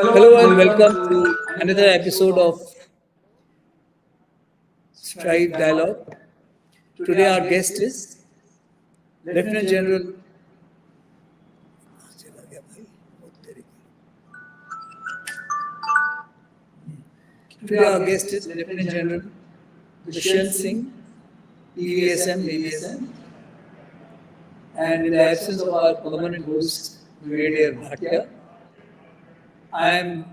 Hello and welcome to another episode of Strive Dialogue. Today our guest is Lieutenant General. Today our guest is Lieutenant General Dushyan Singh, PVSM, BVSM, and in the absence of our permanent host, Brigadier Bhatia, I am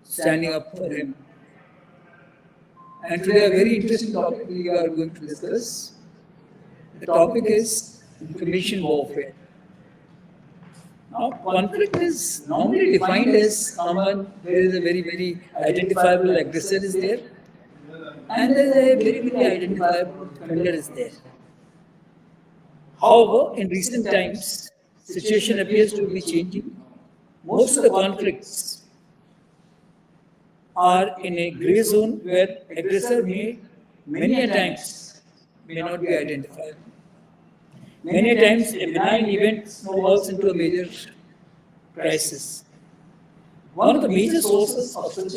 standing up for him. And today a very interesting topic we are going to discuss. The topic is information warfare. Now, conflict is normally defined as someone, there is a very identifiable aggressor is there, and there is a very identifiable defender is there. However, in recent times, situation appears to be changing. Most of the conflicts are in a gray zone where aggressor may many a times may not be identified. Many times a benign event snowballs into a major crisis. One of the major sources of such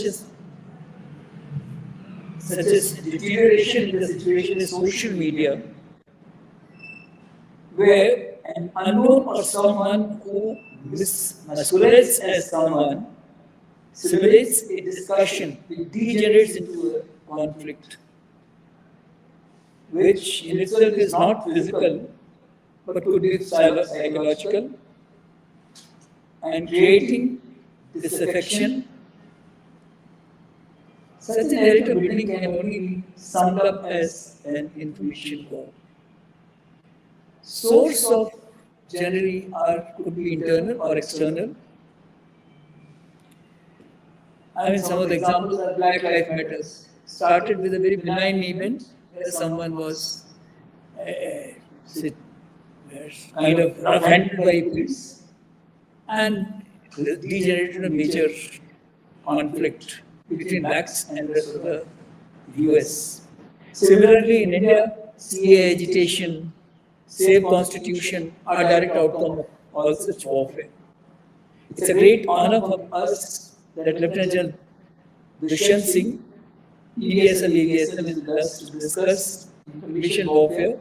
as deterioration in the situation is social media, where an unknown or someone who masquerades as someone simulates a discussion, it degenerates into a conflict, which in itself is not physical, but could be psychological, and creating disaffection. Such a narrative building can only be summed up as an information war. Source of generally could be internal or external. I mean, some of the examples are Black Lives Matters. Started with a very benign event where someone was kind of rough-handed by police and degenerated a major conflict between blacks and the rest of the US. Similarly, in India, CA agitation, Save Constitution are direct outcome of all such warfare. It's a great honor for us that Lieutenant General Dushyan Singh, EDSM, EVSM is with us to discuss information warfare,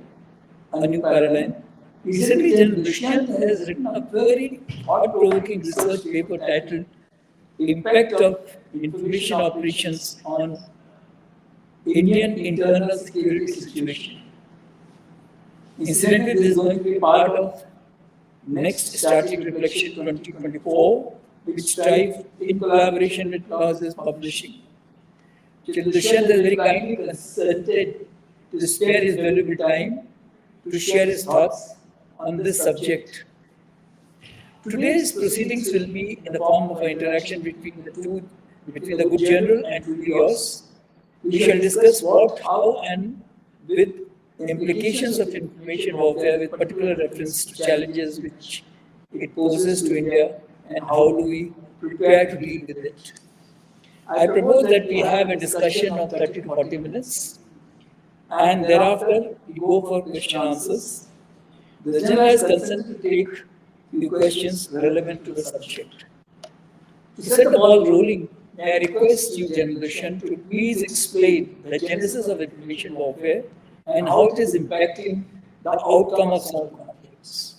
a new paradigm. Recently, General Dushyan has written a very thought-provoking research paper titled Impact of Information Operations on Indian Internal Security Situation. Incidentally, this is going to be part of next Strategic Reflection 2024, which strive in collaboration with Causes Publishing. General Dushyan has very kindly consented to spare his valuable time to share his thoughts on this subject. Today's proceedings will be in the form of an interaction between the good general and yours. We shall discuss what, how, and with implications of information warfare with particular reference to challenges which it poses to India and how do we prepare to deal with it. I propose that we have a discussion of 30 to 40 minutes and thereafter we go for question answers. The general has consented to take few questions relevant to the subject. To set the ball rolling, may I request you, General Dushyan, to please explain the genesis of information warfare and how it is impacting the outcome of some conflicts.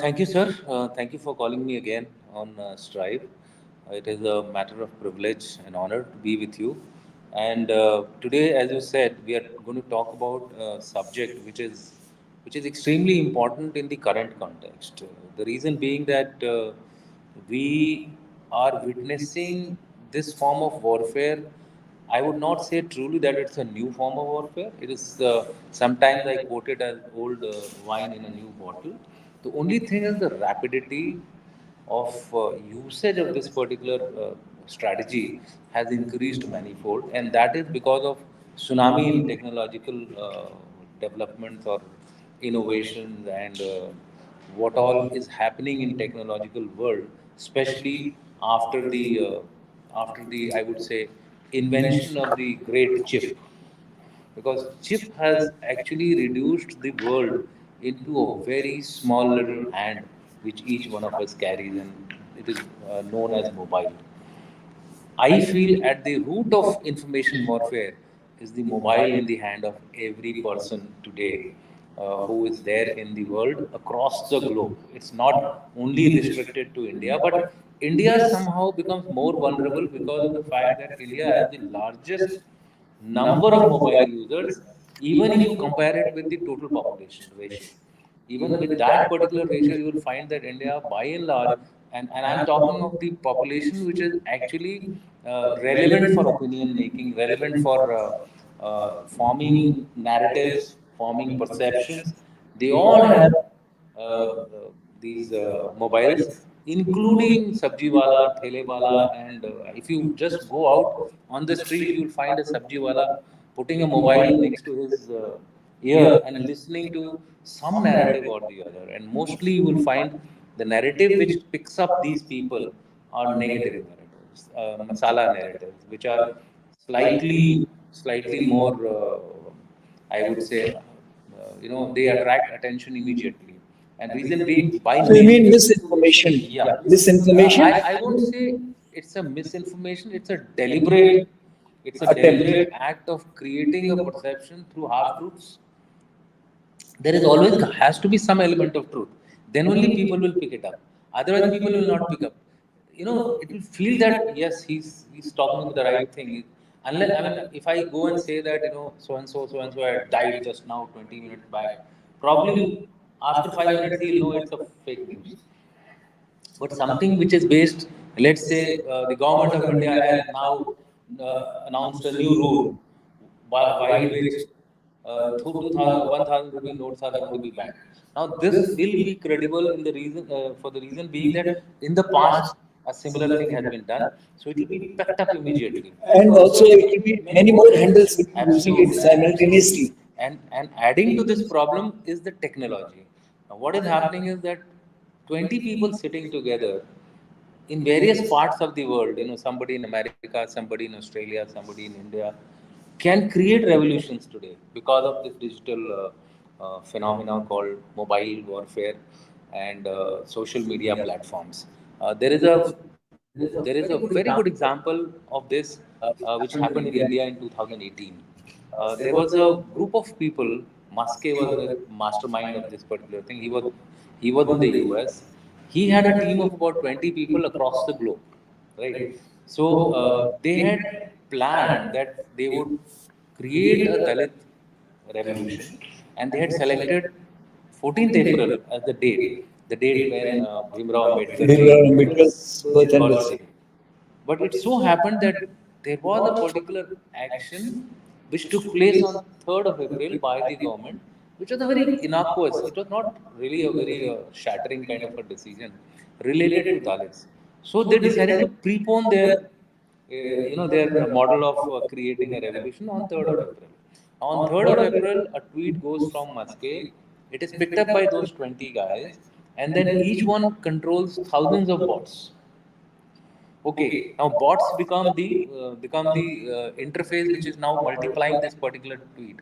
Thank you, sir. Thank you for calling me again on Strive. It is a matter of privilege and honor to be with you. And today, as you said, we are going to talk about a subject which is extremely important in the current context. The reason being that we are witnessing this form of warfare. I would not say truly that it's a new form of warfare. It is sometimes I quote it as old wine in a new bottle. The only thing is the rapidity of usage of this particular strategy has increased manifold, and that is because of tsunami in technological developments or innovations and what all is happening in technological world, especially after the I would say invention of the great chip, because chip has actually reduced the world into a very small little hand which each one of us carries, and it is known as mobile. I feel at the root of information warfare is the mobile in the hand of every person today who is there in the world across the globe. It's not only restricted to India, but India somehow becomes more vulnerable because of the fact that India has the largest number of mobile users, even if you compare it with the total population ratio. Even with that particular ratio, you will find that India, by and large, and I'm talking of the population which is actually relevant for opinion making, relevant for forming narratives, forming perceptions. They all have these mobiles, including sabjiwala, thelewala, and if you just go out on the street, you will find a sabjiwala putting a mobile next to his ear and listening to some narrative or the other. And mostly you will find the narrative which picks up these people are negative narratives, masala narratives, which are slightly more, I would say, they attract attention immediately. And reason being, by So you mean nature, misinformation? yeah, Misinformation I won't say it's a misinformation. It's a attempt. deliberate act of creating a perception through half truths. There is always has to be some element of truth. Then only people will pick it up. Otherwise, people will not pick up. It will feel that yes, he's talking the right thing. Unless, I mean, if I go and say that so and so had died just now 20 minutes back, probably after 5 minutes he'll know it's a fake news. But something which is based, let's say, the government of India has now announced a new rule by which 1,000 rupee notes are going to be banned. Now, this will be credible in the reason for the reason being that in the past a similar thing has been done, so it will be picked up immediately. And also, it will be many more handles will be using it Absolutely, absolutely. simultaneously. And adding to this problem is the technology. Now, what is happening is that 20 people sitting together in various parts of the world, somebody in America, somebody in Australia, somebody in India, can create revolutions today because of this digital phenomena called mobile warfare and social media platforms. There is a very good example of this, which happened in India in 2018. There was a group of people. Musk was the mastermind of this particular thing. He was in the US. He had a team of about 20 people across the globe, right? So they had planned that they would create a Dalit revolution, and they had selected 14th April as the date when Bhimrao Ambedkar's Birth birthday. anniversary. But it so happened that there was a particular action which took place on 3rd of April by the government, which was a very innocuous, it was not really a very shattering kind of a decision related to Dalits. So they decided to prepone their model of creating a revolution on 3rd of April. On 3rd of April, a tweet goes from Muske. It is picked up by those 20 guys, and then each one controls thousands of bots. Okay, now bots become the interface which is now multiplying this particular tweet.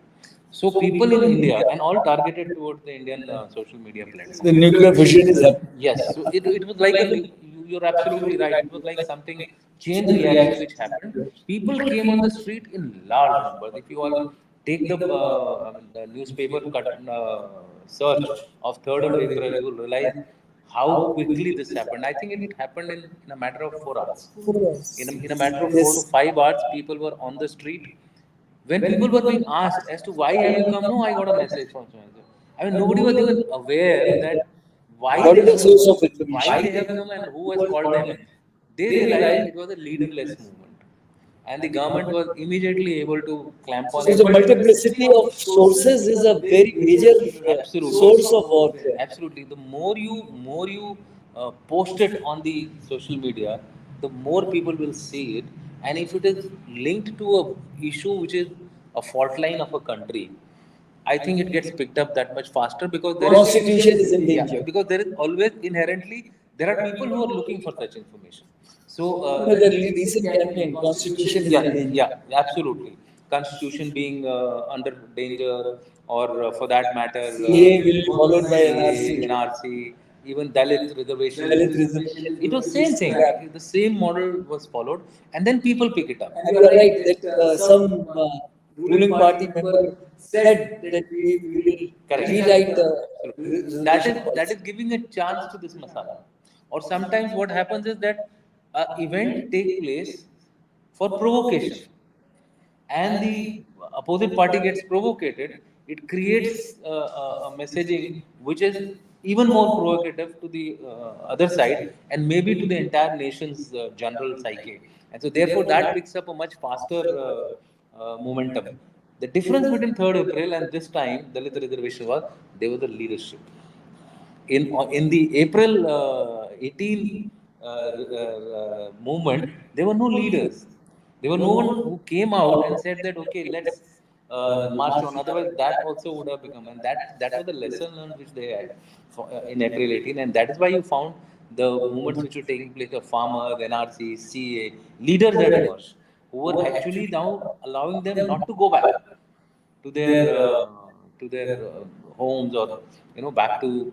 So people in India and all targeted towards the Indian social media The platforms. nuclear fusion is happening. Yes, so it was like you're absolutely right. It was like something chain reaction which happened. People came on the street in large numbers. If you all take the newspaper search of 3rd of April, you will realize how quickly this happened. I think it happened in a matter of 4 hours. In a matter of 4 to 5 hours, people were on the street. When people were being asked as to why have you come, no, I got a message from so and so. I mean, nobody was even aware that why What they is the have source of why information? they have come and who has called them. They realized it was a leaderless movement, and the government was immediately able to clamp on So it. the multiplicity of sources is a very major Absolutely, source of warfare. absolutely. The more you post it on the social media, the more people will see it, and if it is linked to a issue which is a fault line of a country, I think it gets picked up that much faster because there is Constitution is in yeah, danger. because there is always inherently there are people who are looking for such information. So The recent campaign, Constitution is in yeah, danger. yeah, absolutely. Constitution being under danger, or for that matter, CA will be followed by CA, NRC. NRC. even Dalit reservation. Dalit reservation is It was going to be same thing. scrapped. The same model was followed, and then people pick it up. And you are right that some ruling party member said that we will Correct. rewrite the That reservation is that policy. is giving a chance to this masala. Or sometimes what happens is that a event take place for provocation, and the opposite party gets provoked, it creates a messaging which is even more provocative to the other side, and maybe to the entire nation's general psyche. And so, therefore, that picks up a much faster momentum. The difference between 3rd April and this time, Dalit reservation was they were the leadership. In the April 18 movement, there were no leaders. There were no one who came out and said that okay, let's march on. Otherwise, that also would have become, and that was the lesson learned which they had in April 18, and that is why you found the movements which were taking place of farmers, NRC, CA, leaders had emerged who were actually now allowing them not to go back to their homes, or back to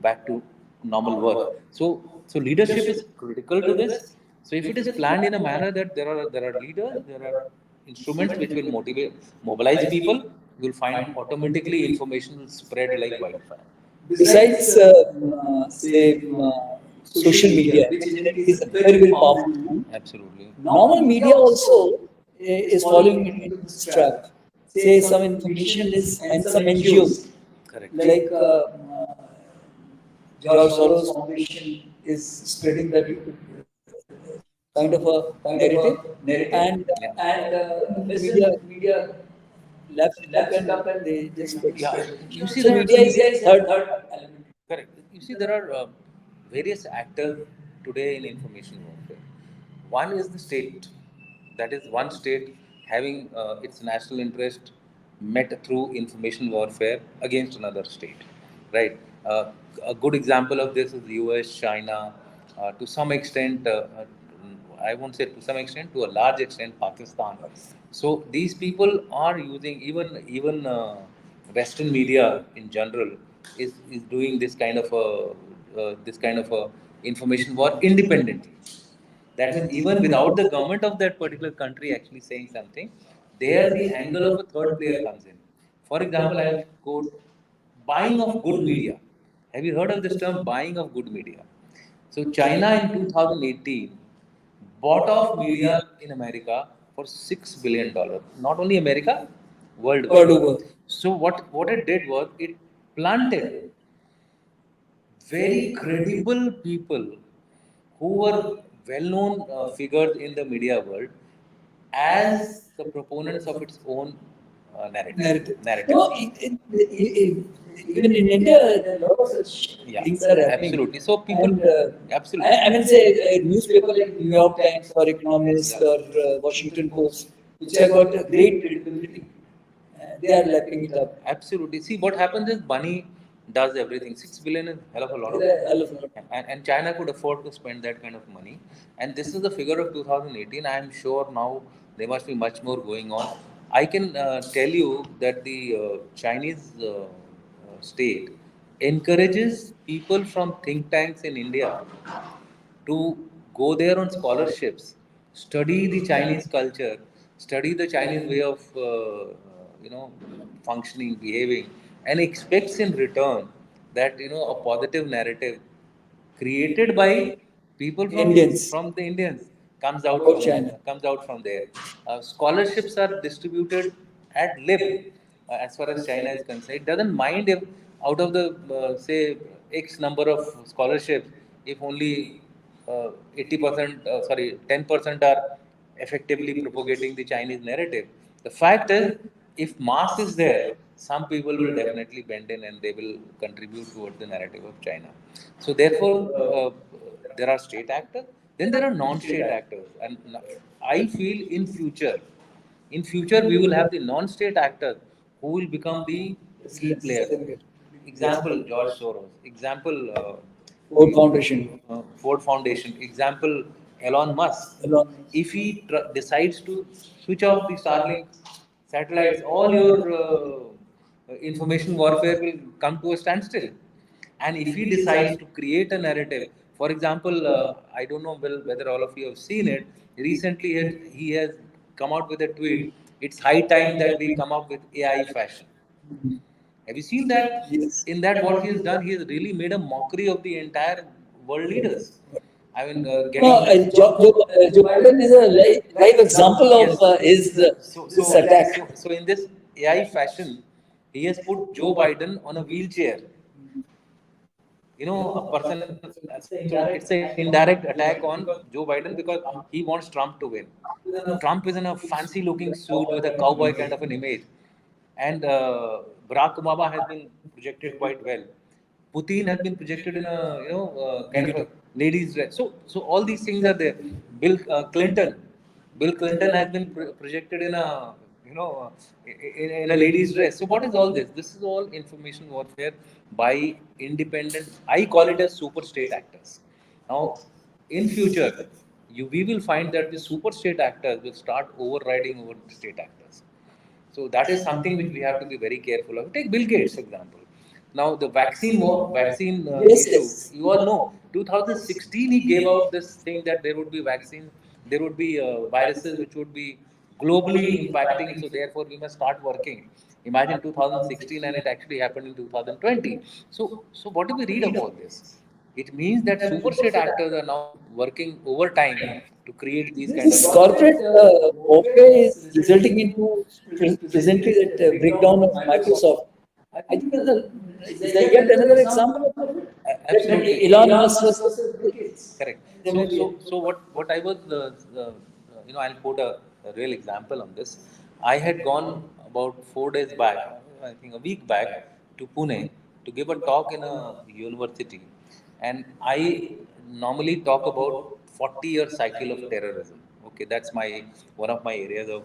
normal work. So leadership is critical to this. So if it is planned in a manner that there are leaders, there are instruments which will mobilize people, you will find automatically information will spread like wildfire. Besides, say, social media, which is a very, very powerful tool, Absolutely. normal media also is falling into this trap. Say some information is, and some NGOs Correct. like George Soros Foundation is spreading that kind of a narrative, and the media laps it up and they just spread Yeah, it. you see So there media is a third element. correct. You see, there are various actors today in information warfare. One is the state. That is one state having its national interest met through information warfare against another state, right? A good example of this is U.S., China, to some extent. I won't say to some extent, to a large extent, Pakistan. So these people are using even Western media in general is doing this kind of a information war independently. That means even without the government of that particular country actually saying something, there the angle of a third player comes in. For example, I'll quote buying of good media. Have you heard of this term, buying of good media? So China in 2018 bought off media in America for $6 billion. Not only America, World worldwide. over. So what it did was it planted very credible people who were well-known figures in the media world as the proponents of its own narrative. Narrative. No, even in India, there are a lot of such Yeah, things are happening. absolutely. So people, And absolutely. I mean, say a newspaper like New York Times or Economist or Washington Post, which have got a great credibility, they are lapping it up. Absolutely. See, what happens is money does everything. 6 billion is hell of a lot It's of a hell money. of a lot. And China could afford to spend that kind of money. And this is the figure of 2018. I am sure now there must be much more going on. I can tell you that the Chinese state encourages people from think tanks in India to go there on scholarships, study the Chinese culture, study the Chinese way of functioning, behaving, and expects in return that a positive narrative created by people Indians from the Indians about China. comes out from there. Scholarships are distributed at lib as far as China is concerned. It doesn't mind if out of the say X number of scholarships, if only 80%, sorry, 10% are effectively propagating the Chinese narrative. The fact is, if mass is there, some people will definitely bend in and they will contribute towards the narrative of China. So therefore, there are state actors, then there are non-state actors, and I feel in future we will have the non-state actors who will become the key players. Certificate. Example George Soros. Example Ford Foundation. Ford Foundation. Example Elon Musk. Elon If he decides to switch off the Starlink satellites, all your information warfare will come to a standstill. And if he decides to create a narrative, for example, I don't know whether all of you have seen it. Recently, he has come out with a tweet. It's high time that we come up with AI fashion. Have you seen that? Yes. In that, what he has done, he has really made a mockery of the entire world leaders. I mean, No, getting Joe Biden is a live example of yes. his So this so attack. so in this AI fashion, he has put Joe Biden on a wheelchair. A person. So it's an indirect attack on Joe Biden because he wants Trump to win. Trump is in a fancy looking suit with a cowboy kind of an image, and Barack Obama has been projected quite well. Putin has been projected in a kind of a ladies dress. So all these things are there. Bill Clinton, Bill Clinton has been projected in a in a lady's dress. So what is all this? This is all information warfare by independent. I call it as super state actors. Now, in future, we will find that the super state actors will start overriding over the state actors. So that is something which we have to be very careful of. Take Bill Gates, for example. Now the vaccine Yes, issue, yes. you all know, 2016 he gave out this thing that there would be vaccines, there would be viruses which would be globally impacting. So therefore we must start working. Imagine 2016 and it actually happened in 2020. So what do we read of all this? It means that super state actors are now working overtime to create these kind of This corporate warfare is resulting into presently that breakdown of Microsoft. I think is a yet another example of it. That Absolutely. Elon Musk versus Bill Gates. Correct. There So, may be what I was, I'll quote a real example on this. I had gone about 4 days back, I think a week back, to Pune to give a talk in a university, and I normally talk about 40-year cycle of terrorism. Okay, that's my one of my areas of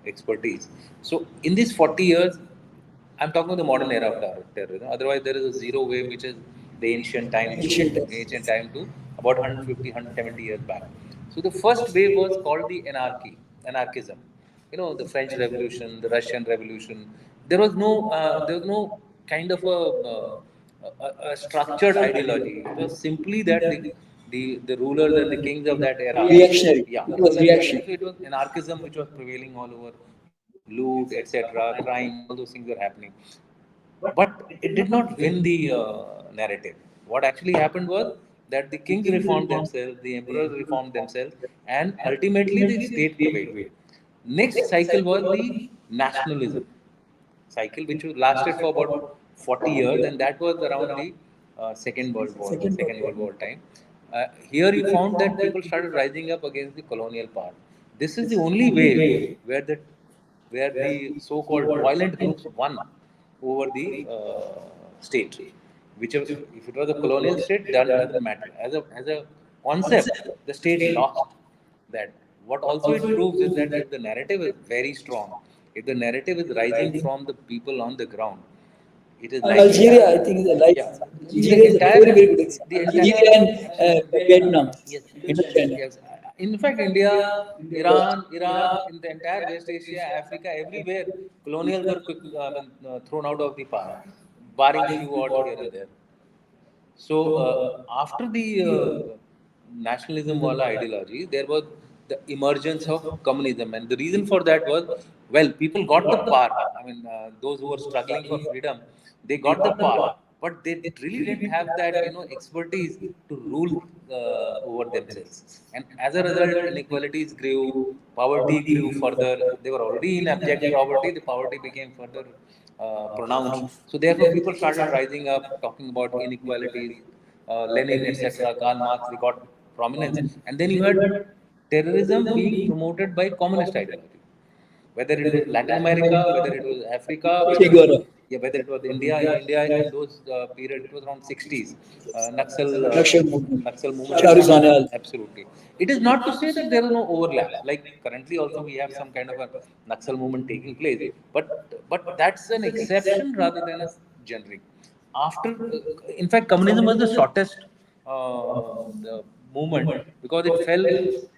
expertise. So, in these 40 years, I'm talking about the modern era of terrorism. Otherwise, there is a zero wave, which is the ancient ancient times. time to about 150, 170 years back. So the first wave was called the anarchism. The French Revolution, the Russian Revolution. There was no kind of a structured ideology. It was simply that the rulers and the kings of that era, Reactionary. yeah. It So was reactionary. it was anarchism which was prevailing all over, loot, etc., crime, all those things were happening. But it did not win the narrative. What actually happened was that the kings reformed themselves, the emperors reformed themselves, and ultimately the state prevailed. Next cycle was the nationalism cycle, which lasted for about 40 years, and that was around the Second World War time. Here you found that people started rising up against the colonial power. This is the only way where the so-called violent groups won over the state. Which if it was a colonial state, that doesn't matter. As a concept, the state lost that. What also it proves is that if the narrative is very strong, if the narrative is rising from the people on the ground, it is likely. Algeria, I think, is a live Yeah, example. the Algeria is a entire very, very good example. the entire Algeria and Vietnam, yes, Indochina. yes. In fact, India, Iran, Iraq, in the entire West Asia, Africa, everywhere, colonials were thrown out of the power, barring few odds here and there. So after the nationalism wala ideology, there was the emergence of communism, and the reason for that was, well, people got the power. I mean, those who were struggling for freedom, they got the power, but they really didn't have that expertise to rule over themselves. And as a result, inequalities grew, poverty grew further. They were already in abject poverty. The poverty became further pronounced. So therefore, people started rising up, talking about inequalities. Lenin, etc., Karl Marx, they got prominence. And then you had terrorism being promoted by communist ideology, whether it was Latin America, whether it was Africa, Che Guevara. whether it was India. In India, in those period, it was around 60s. National movement. Naxal movement Charu started. Zanal. Absolutely. It is not to say that there is no overlap. Like currently, also we have some kind of a Naxal movement taking place, but that's an exception rather than a generic. After, in fact, communism was the shortest the movement because it fell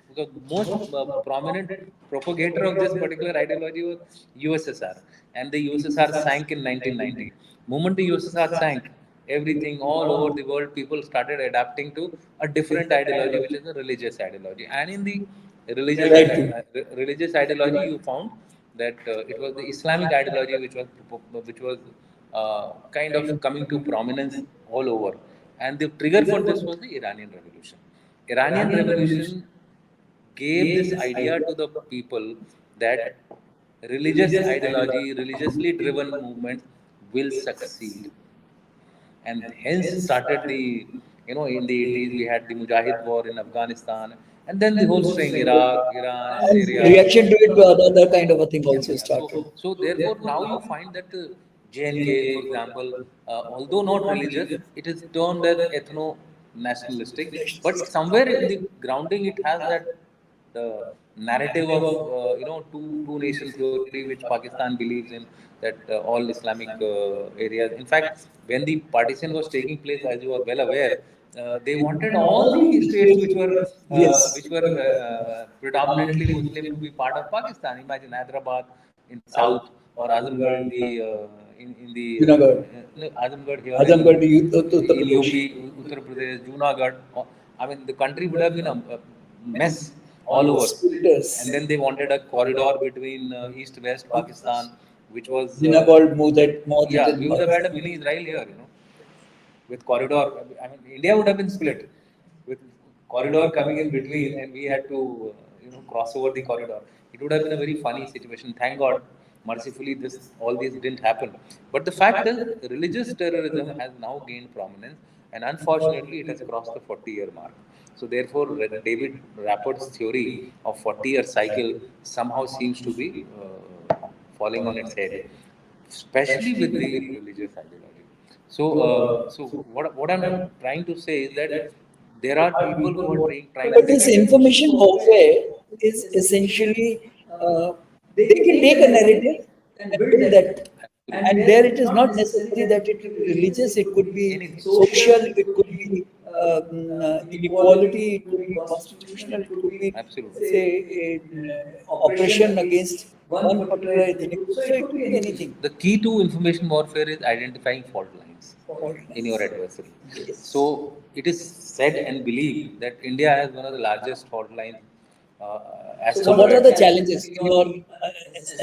because most prominent propagator of this particular ideology was USSR, and the USSR sank in 1990. Moment the USSR sank, everything all over the world, people started adapting to a different ideology, which is a religious ideology. And in the Right thing. religious ideology, you found that it was the Islamic ideology which was kind of coming to prominence all over. And the trigger for this was the Iranian Revolution. Iranian Revolution gave this idea to the people that religious ideology, religiously driven movements will succeed. And hence started the, in the 80s we had the Mujahid war in Afghanistan, and then the whole string, Iraq, Iran, And Syria. reaction to it, another kind of a thing also Yeah, started. so therefore now you find that J&K, for example, although not religious, it is termed as ethno-nationalistic, but somewhere in the grounding it has that the narrative of two nation theory which Pakistan believes in, that all Islamic areas. In fact, when the partition was taking place, as you are well aware, they wanted all the states Yes. which were predominantly Muslim to be part of Pakistan. Imagine Hyderabad in south, or Azamgarh in the Junagadh. Azamgarh here Azamgarh, Uttar in Pradesh. UP, Uttar Pradesh, Junagadh. I mean, the country would have been a mess all over. And Splitters. then they wanted a corridor between east-west Pakistan, which was Jinnah called more yeah, than we would have had a mini Israel here, with corridor. I mean, India would have been split with corridor coming in between, and we had to, cross over the corridor. It would have been a very funny situation. Thank God, mercifully, this all this didn't happen. But the fact is, religious terrorism has now gained prominence, and unfortunately, it has crossed the 40-year mark. So, therefore, David Rapport's theory of 40-year cycle somehow seems to be falling on its head, especially with the religious ideology. So what I'm trying to say is that there are people who are trying to But take this it. information warfare is essentially they can take a narrative and build that. And there it is not necessary that it will be religious, it could be Anything. social, it could be inequality, it could be constitutional, it could be, Absolutely. say, oppression against one particular ethnic group. So it could be anything. The key to information warfare is identifying fault lines Fault in your lines. adversary. Yes. So it is said and believed that India has one of the largest fault lines. As So, what are compared the challenges in your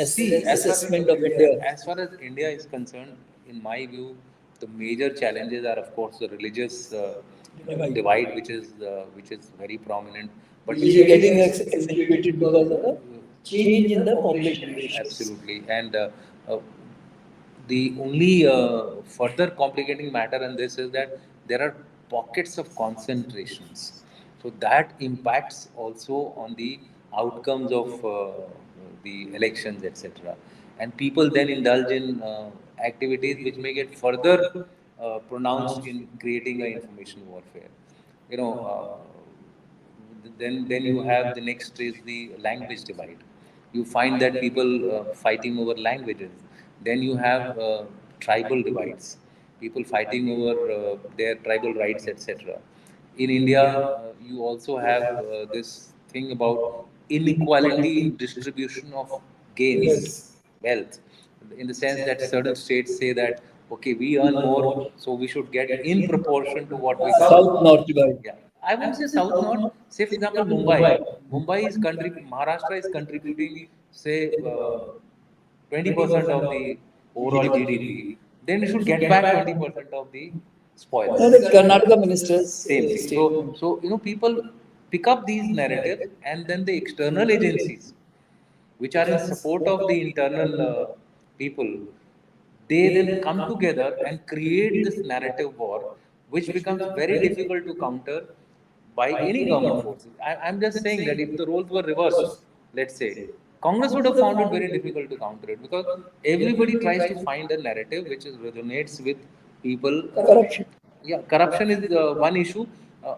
See, assessment of India? as far as India is concerned, in my view, the major challenges are, of course, the religious Divide. divide, which is very prominent. But Which is getting accentuated because of the change in the population ratios. absolutely, and the only further complicating matter in this is that there are pockets of concentrations. So that impacts also on the outcomes of the elections, etc. And people then indulge in activities which may get further pronounced in creating a information warfare. You know, then you have the next is the language divide. You find that people fighting over languages. Then you have tribal divides, people fighting over their tribal rights, etc. In India, you also have this thing about inequality in distribution of gains, wealth, in the sense that certain states say that, okay, we earn more, so we should get in proportion to what we earn. South North divide. Yeah, I won't say South North. Say, for example, Mumbai. Maharashtra is contributing, say, 20% of the overall GDP. Then it should get back 20% of the And spoils. the Karnataka minister's Same thing. statement. So people pick up these narratives, and then the external agencies, which are in support of the internal people, they then come together and create this narrative war, which becomes very difficult to counter by any government forces. I'm just saying that if the roles were reversed, let's say, Congress would have found it very difficult to counter it, because everybody tries to find a narrative which resonates with people. Corruption. Yeah, corruption is one issue.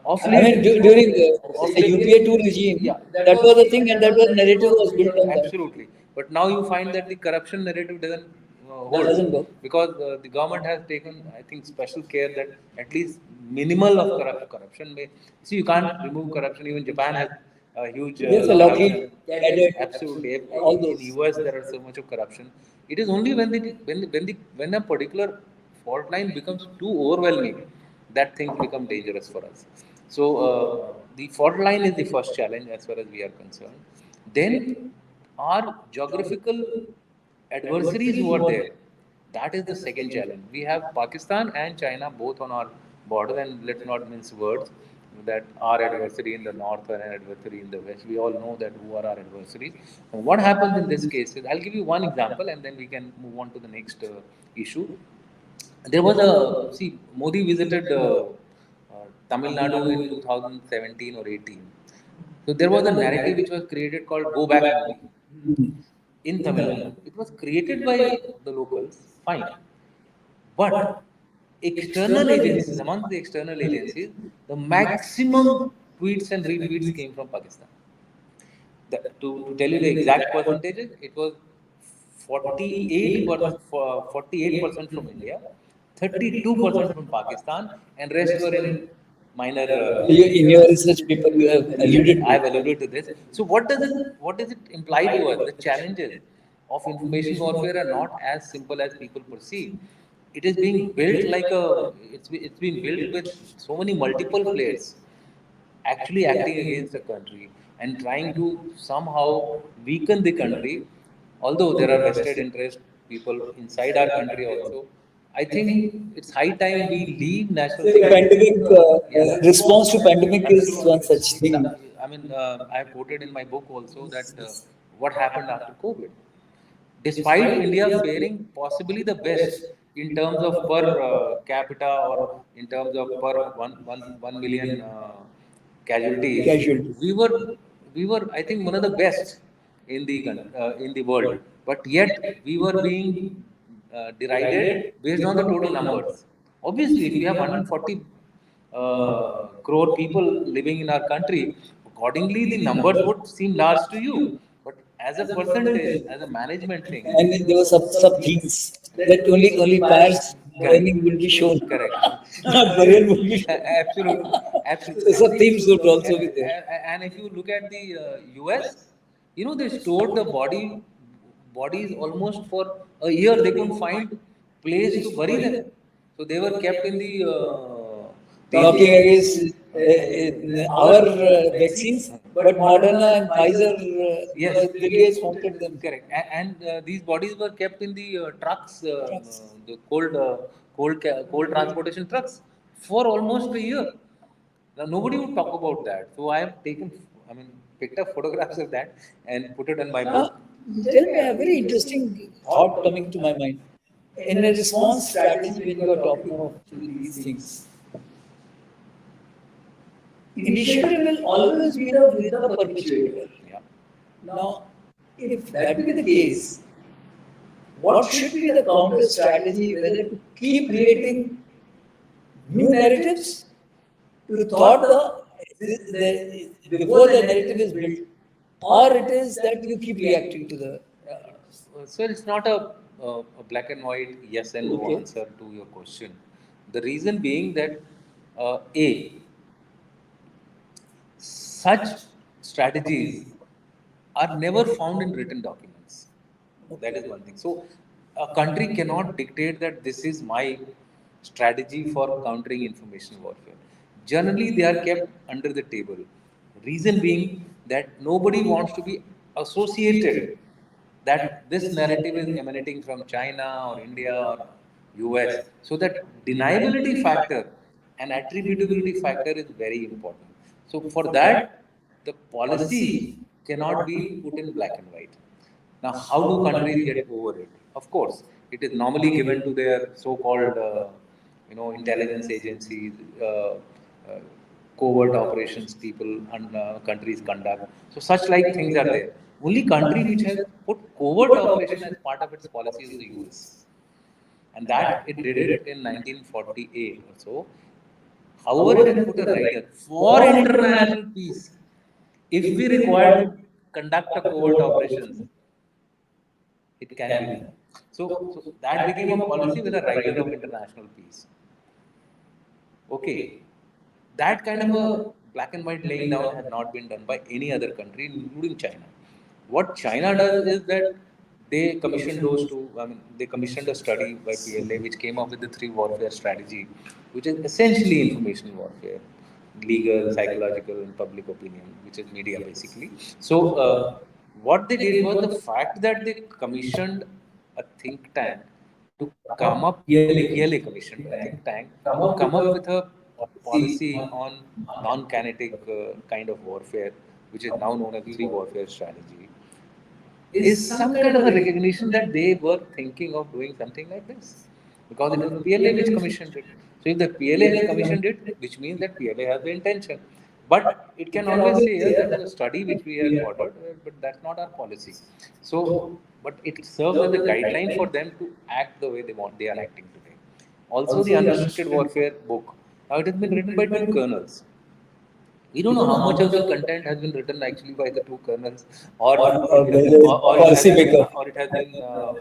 Of I late, mean, during of say, late, UPA 2 regime, yeah, that was the thing, and that was narrative was built on that. absolutely. But now you find that the corruption narrative doesn't hold, Doesn't work. because the government has taken, I think, special care that at least minimal of corruption may. See, you can't remove corruption. Even Japan has a huge Yes, a corruption. Lockheed, Cadet, Absolutely. all In those. US, there are so much of corruption. It is only when a particular fault line becomes too overwhelming, that things become dangerous for us. So the fault line is the first challenge as far as we are concerned. Then our geographical adversaries who are there, that is the second challenge. We have Pakistan and China both on our border, and let's not mince words that our adversary in the north and an adversary in the west. We all know that who are our adversaries. And what happens in this case is, I'll give you one example and then we can move on to the next issue. There was Modi visited Tamil Nadu in 2017 or 18. So there was a narrative which was created called Go Back Modi in Tamil Nadu. It was created by the locals, fine. But external agencies, amongst the external agencies, the maximum tweets and retweets came from Pakistan. To tell you the exact percentages, it was 48% from India, 32% from Pakistan, and rest were in minor. In your research paper, you have alluded I've to. alluded to this. So what does it imply to us? The challenges of information warfare are not as simple as people perceive. It is being built like it's been built with so many multiple players actually acting against the country and trying to somehow weaken the country. Although there are vested interest people inside our country also, I think it's high time we leave national The security. pandemic response to pandemic is one such thing. I mean, I have quoted in my book also that what happened after COVID. Despite India faring possibly the best in terms of per capita or in terms of per 1 million casualties, Casualty. we were I think one of the best in the world. But yet we were being derided based on the total numbers. Obviously, if we have 140 crore people living in our country, accordingly the numbers would seem large to you. But as a percentage, as a management thing, And then there were sub themes that only fires burning will be shown, correct. not burial will be shown. Absolutely, So absolutely. sub themes would also be there. And if you look at the US, they stored the bodies almost for a year. They couldn't find place to bury them, so they were kept in the these Talking against our vaccines, but Moderna and Pfizer, yes, Bill Gates wanted them. correct. And these bodies were kept in the trucks, the cold transportation trucks for almost a year. Now nobody would talk about that. So I have I mean, picked up photographs of that and put it in my Uh, book. Tell me a very interesting thought coming to my mind. In a response strategy, when you are talking of these things, initiative will always be the perpetrator. Yeah. Now, if that be the case, what should be the counter strategy? Whether to keep creating new narratives to thought before the narrative is built, or it is that you keep reacting to the. So it's not a black and white yes and no Okay. answer to your question. The reason being that A, such strategies are never found in written documents. That is one thing. So a country cannot dictate that this is my strategy for countering information warfare. Generally, they are kept under the table. Reason being that nobody wants to be associated that this narrative is emanating from China or India or US. So that deniability factor and attributability factor is very important. So for that, the policy cannot be put in black and white. Now, how do countries get over it? Of course, it is normally given to their so-called, intelligence agencies, covert operations people and countries conduct. So, such like things are there. Only country which has put covert operation as part of its policy is the US, and that it did it in 1948 or so. However, it has put a rider for international peace. If we require to conduct a covert operations, it can be done. So that became a policy with a rider of international peace. Okay, that kind of a black and white laying down has not been done by any other country, including China. What China does is that they commissioned those two. I mean, they commissioned a study by PLA which came up with the three warfare strategy, which is essentially information warfare, legal, psychological, and public opinion, which is media basically. So, what they did was the fact that they commissioned a think tank to come up, PLA commissioned a think tank to come up with a policy on non-kinetic kind of warfare, which is now known as three warfare strategy, is some kind of a recognition that they were thinking of doing something like this, because it was PLA which commissioned it. So if the PLA has commissioned it, which means that PLA has the intention. But it can always say, yes, that was a study which we had ordered, but that's not our policy. So, but it serves as a guideline for them to act the way they are acting today. Also, the unrestricted warfare book. Now, it has been written by two colonels. We don't know how much of the content has been written actually by the two kernels, or Policymaker. or it has been a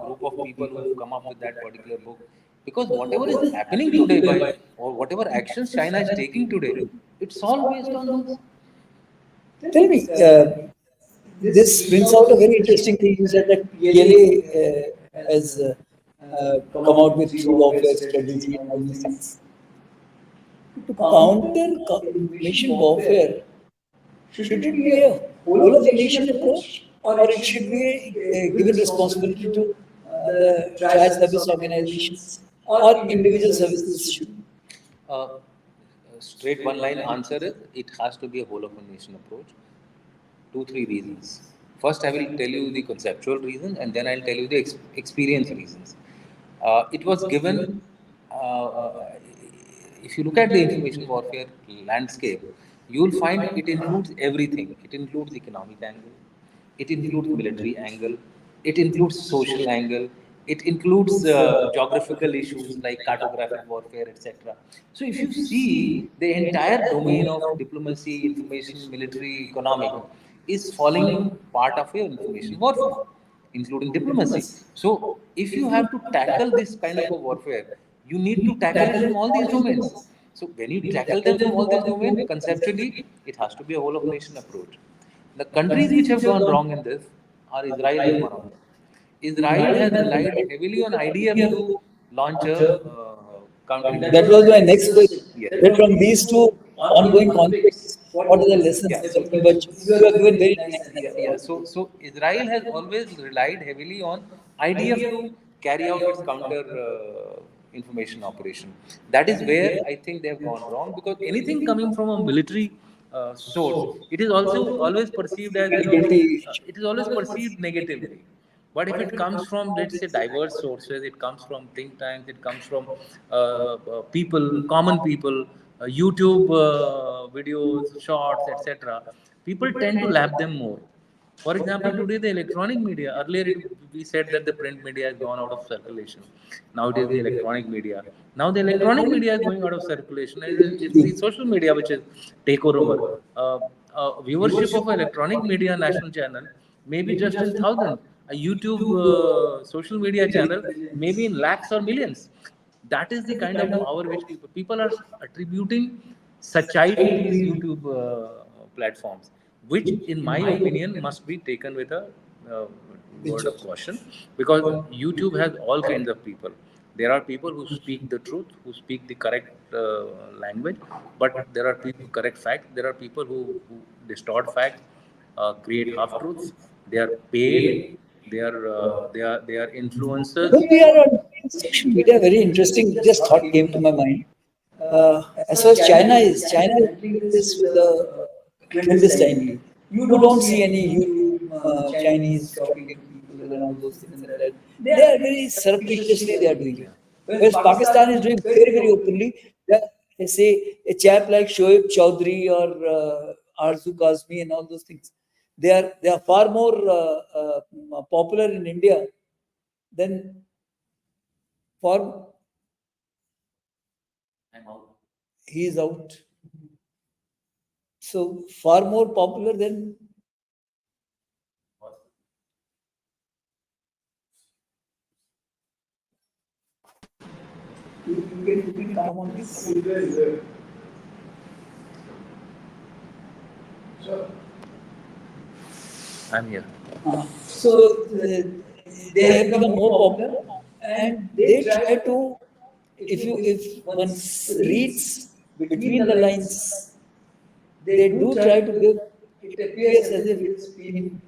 group of people who have come up with that particular book. Because whatever is happening today by, or whatever actions China is taking today, it's all based on this. Tell me, this brings out a very interesting thing. You said that PLA has come out with three warfare strategy and all these things. To counter information warfare, should it be a whole of the nation approach, or it should be given responsibility to the trial service organizations, or individual services should? Uh, Straight one line answer is it has to be a whole of a nation approach. Two, three reasons. First, I will tell you the conceptual reasons, and then I'll tell you the experience reasons. It was given, if you look at the information warfare landscape, you will find it includes everything. It includes economic angle, it includes military angle, it includes social angle, it includes geographical issues like cartographic warfare, etc. So, if you see the entire domain of diplomacy, information, military, economic is falling part of your information warfare, including diplomacy. So, if you have to tackle this kind of a warfare, you need to tackle it from all these domains. So, when you tackle them from all these domains, conceptually, it has to be a whole of nation approach. The countries which have gone wrong in this are Israel is one of them. Israel has relied heavily on IDF to launch a That was my counterintelligence. next question. Yes. That from these two ongoing conflicts, what are the lessons Yeah. that you are given very nicely? So Israel has always relied heavily on IDF to carry out its counter information operation. That is where I think they have gone wrong, because anything coming from a military source, it is also always perceived as, it is always perceived negatively. But if it comes from, let's say, diverse sources, it comes from think tanks, it comes from people, common people, YouTube videos, shorts, etc., people tend to lap them more. For example, today the electronic media, earlier we said that the print media has gone out of circulation. Now it is the electronic media. Now the electronic media is going out of circulation. It's the social media which is take over. Viewership of electronic media national channel maybe just in thousands. A YouTube social media channel maybe in lakhs or millions. That is the kind of power which people are attributing sachai to these YouTube platforms, which in my opinion must be taken with a word of caution, because YouTube has all kinds of people. There are people who speak the truth, who speak the correct language, but there are people correct facts. There are people who distort facts, create half truths. They are paid. They are influencers. When we are on social media, very interesting. Just thought came to my mind. As far as China is entering this with a clandestinely. You don't see any YouTube Chinese talking to people and all those things like that. They are very surreptitiously they are doing it. Whereas Pakistan is doing very openly. Say a chap like Shoaib Chaudhry or Arzu Kazmi and all those things. They are far more popular in India than for he is out. So far more popular than you can come on this. I'm here. So they have become more popular, and they try to, if one reads between the lines, they do try to give, it appears as if it's been,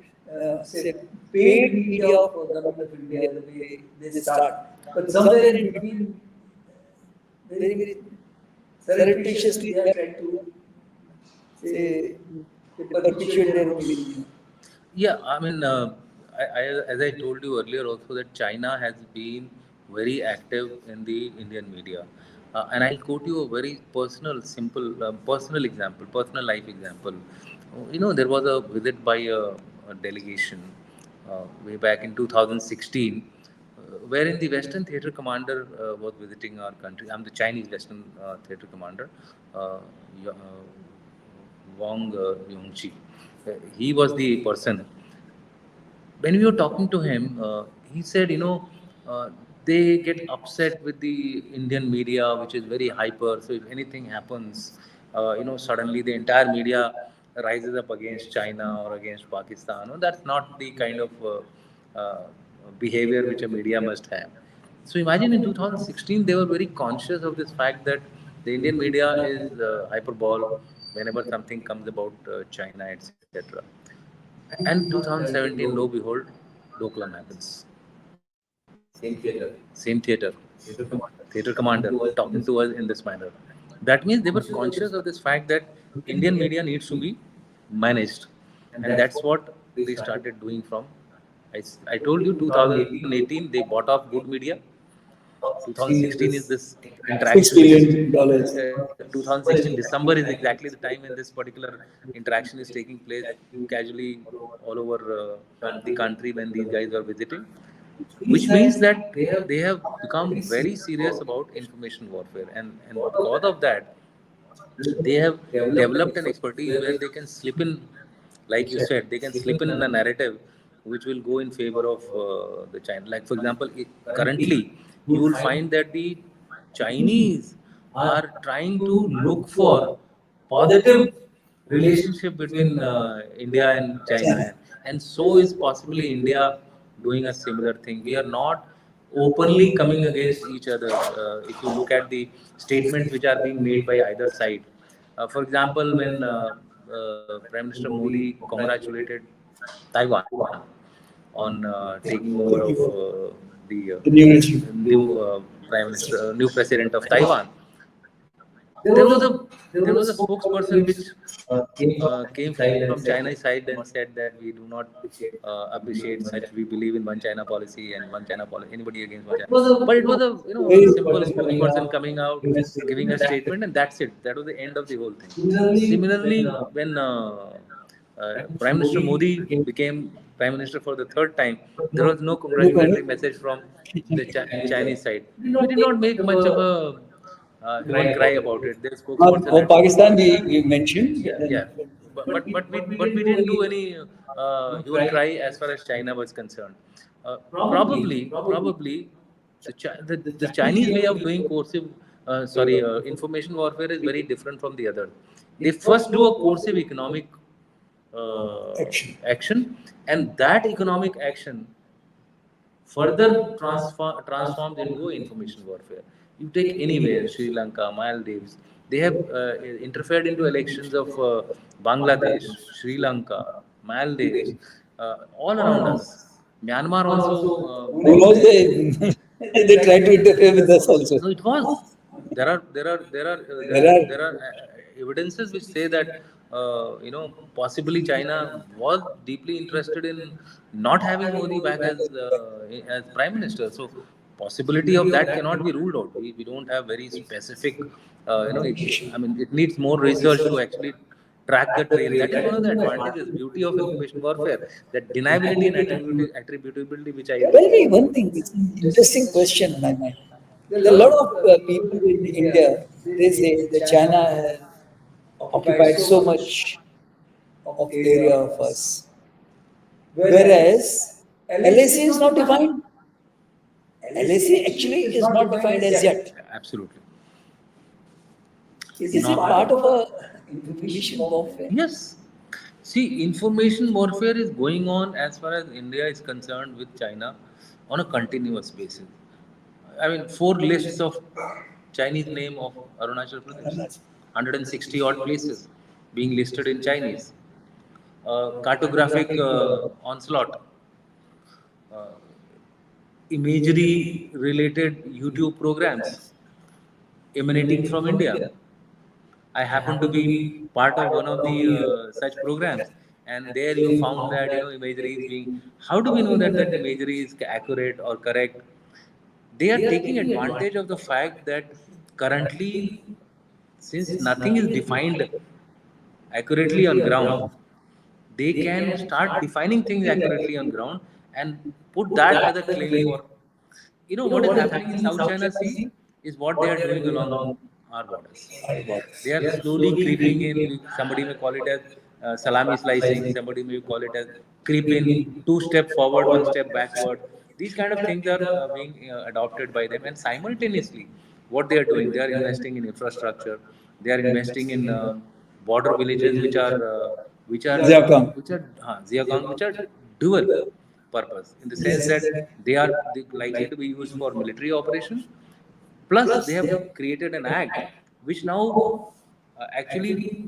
say, paid media for the government of India, the way they start. But somewhere in between, very, very surreptitiously, they are trying to, say, perpetuate their own belief. Yeah, I mean, as I told you earlier also that China has been very active in the Indian media. And I'll quote you a very personal, simple, personal example, personal life example. There was a visit by a delegation way back in 2016, wherein the Western Theatre Commander was visiting our country. I'm the Chinese Western Theatre Commander, Y- uh, Wang Yongchi. He was the person. When we were talking to him, he said, they get upset with the Indian media, which is very hyper. So if anything happens, suddenly the entire media rises up against China or against Pakistan. No, that's not the kind of behavior which a media must have. So imagine in 2016, they were very conscious of this fact that the Indian media is hyperbole whenever something comes about China, etc. And 2017, lo behold, Doklam happens. Same theater, theater commander talking to us in this manner. That means they were conscious of this fact that Indian media needs to be managed. And that's what they started doing from. I told you 2018 they bought off good media. 2016 is this Six interaction which is billion dollars. 2016 December is exactly the time when this particular interaction is taking place casually all over the country when these guys are visiting, which means that they have become very serious about information warfare, and because of that they have developed an expertise where they can slip in, like you said, they can slip in a narrative which will go in favor of the China. Like for example, currently you will find that the Chinese are trying to look for positive relationship between India and China, and so is possibly India doing a similar thing. We are not openly coming against each other. If you look at the statements which are being made by either side, for example, when Prime Minister Modi congratulated Taiwan on taking over of the The new regime. new Prime Minister, new President of Taiwan, there was a there was a spokesperson which came from China's side and said that we do not appreciate such. We believe in one China policy and one China policy. Anybody against one China? But it was a a simple spokesperson coming out, giving a statement, and that's it. That was the end of the whole thing. Similarly, when Prime Minister Modi became Prime Minister for the third time, there was no congratulatory message from the Chinese side. We did not make much of a hue and cry about it. Their spokesperson For had Pakistan, we mentioned, yeah, but then yeah. But we didn't do any hue and cry as far as China was concerned. Probably the Chinese way of doing coercive, information warfare is very different from the other. They first do a coercive economic action, and that economic action further transformed into information warfare. You take anywhere, Sri Lanka, Maldives, they have interfered into elections of Bangladesh, Sri Lanka, Maldives, all around us. Myanmar also. who knows, they try to interfere with us also. No, it was. There are, There are evidences which say that possibly China was deeply interested in not having Modi back as prime minister. So possibility of that cannot be ruled out. We don't have very specific. I mean, it needs more research to actually track the trail. That is one of the advantages, beauty of information warfare, that deniability and attributability, which I tell me one thing, it's an interesting question in my mind. There are a lot of people in India, they say that China has occupied so much of area of us. Whereas LAC is not defined. LAC actually is not defined as yet. absolutely. Is it part of a information warfare? Yes. See, information warfare is going on as far as India is concerned with China on a continuous basis. I mean, four lists of Chinese name of Arunachal Pradesh, 160 odd places being listed in Chinese. Cartographic onslaught, uh, imagery related YouTube programs emanating from India. I happen to be part of one of the such programs, and there you found that imagery is being. How do we know that that imagery is accurate or correct? They are taking advantage of the fact that currently, since nothing is defined accurately on ground, they can start defining things accurately on ground and put that as a claim for what is happening in South China Sea is what they are doing along our borders. They are slowly creeping in. Somebody may call it as salami slicing. Somebody may call it as creep in, two step forward, one step backward. These kind of things are being adopted by them, and simultaneously, what they are doing, they are investing in infrastructure. They are investing in border villages, Ziakang. which are dual purpose in the sense that they likely to be used for military operation. Plus, they have created an act which now actually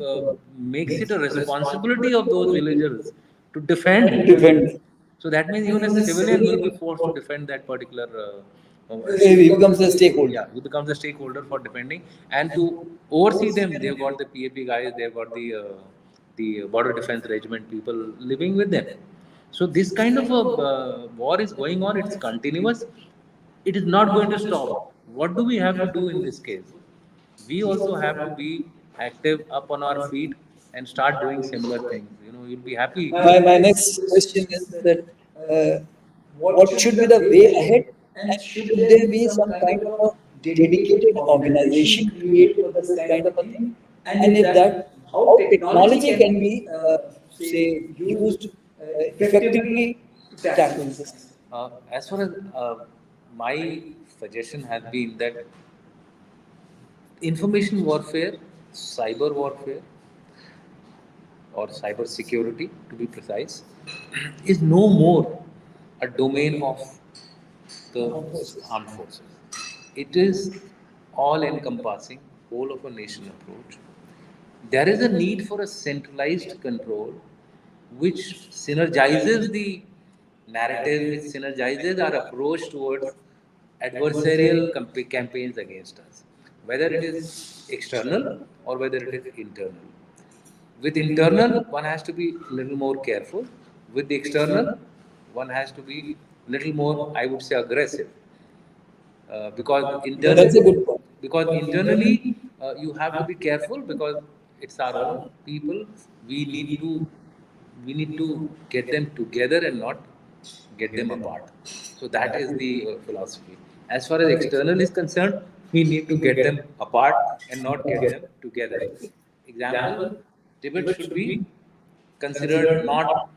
makes it a responsibility of those villagers to defend. Defend. So that means even a civilian will be forced to defend that particular. He becomes a stakeholder. Yeah, he becomes a stakeholder for defending, and to oversee them, they've got the PAP guys, they've got the border defense regiment people living with them. So this kind of a war is going on. It's continuous. It is not going to stop. What do we have to do in this case? We also have to be active up on our feet and start doing similar things. You'll be happy. My next question is that what should be the way ahead, and should there be some kind of a dedicated organization created for this kind of a thing? And if that, how technology can be, say, used effectively to tackle this? As far as my suggestion has been that information warfare, cyber warfare, or cyber security to be precise, is no more a domain of the armed forces. It is all encompassing, whole of a nation approach. There is a need for a centralized control which synergizes the narrative, which synergizes our approach towards adversarial campaigns against us, whether it is external or whether it is internal. With internal, one has to be a little more careful. With the external, one has to be little more, I would say, aggressive. That's a good point. Because internally you have to be careful because it's our own people. We need to we need to get them together and not get them apart. So that is the philosophy. As far as external is concerned, we need to get them apart and not get them together. Example: Tibet should be considered not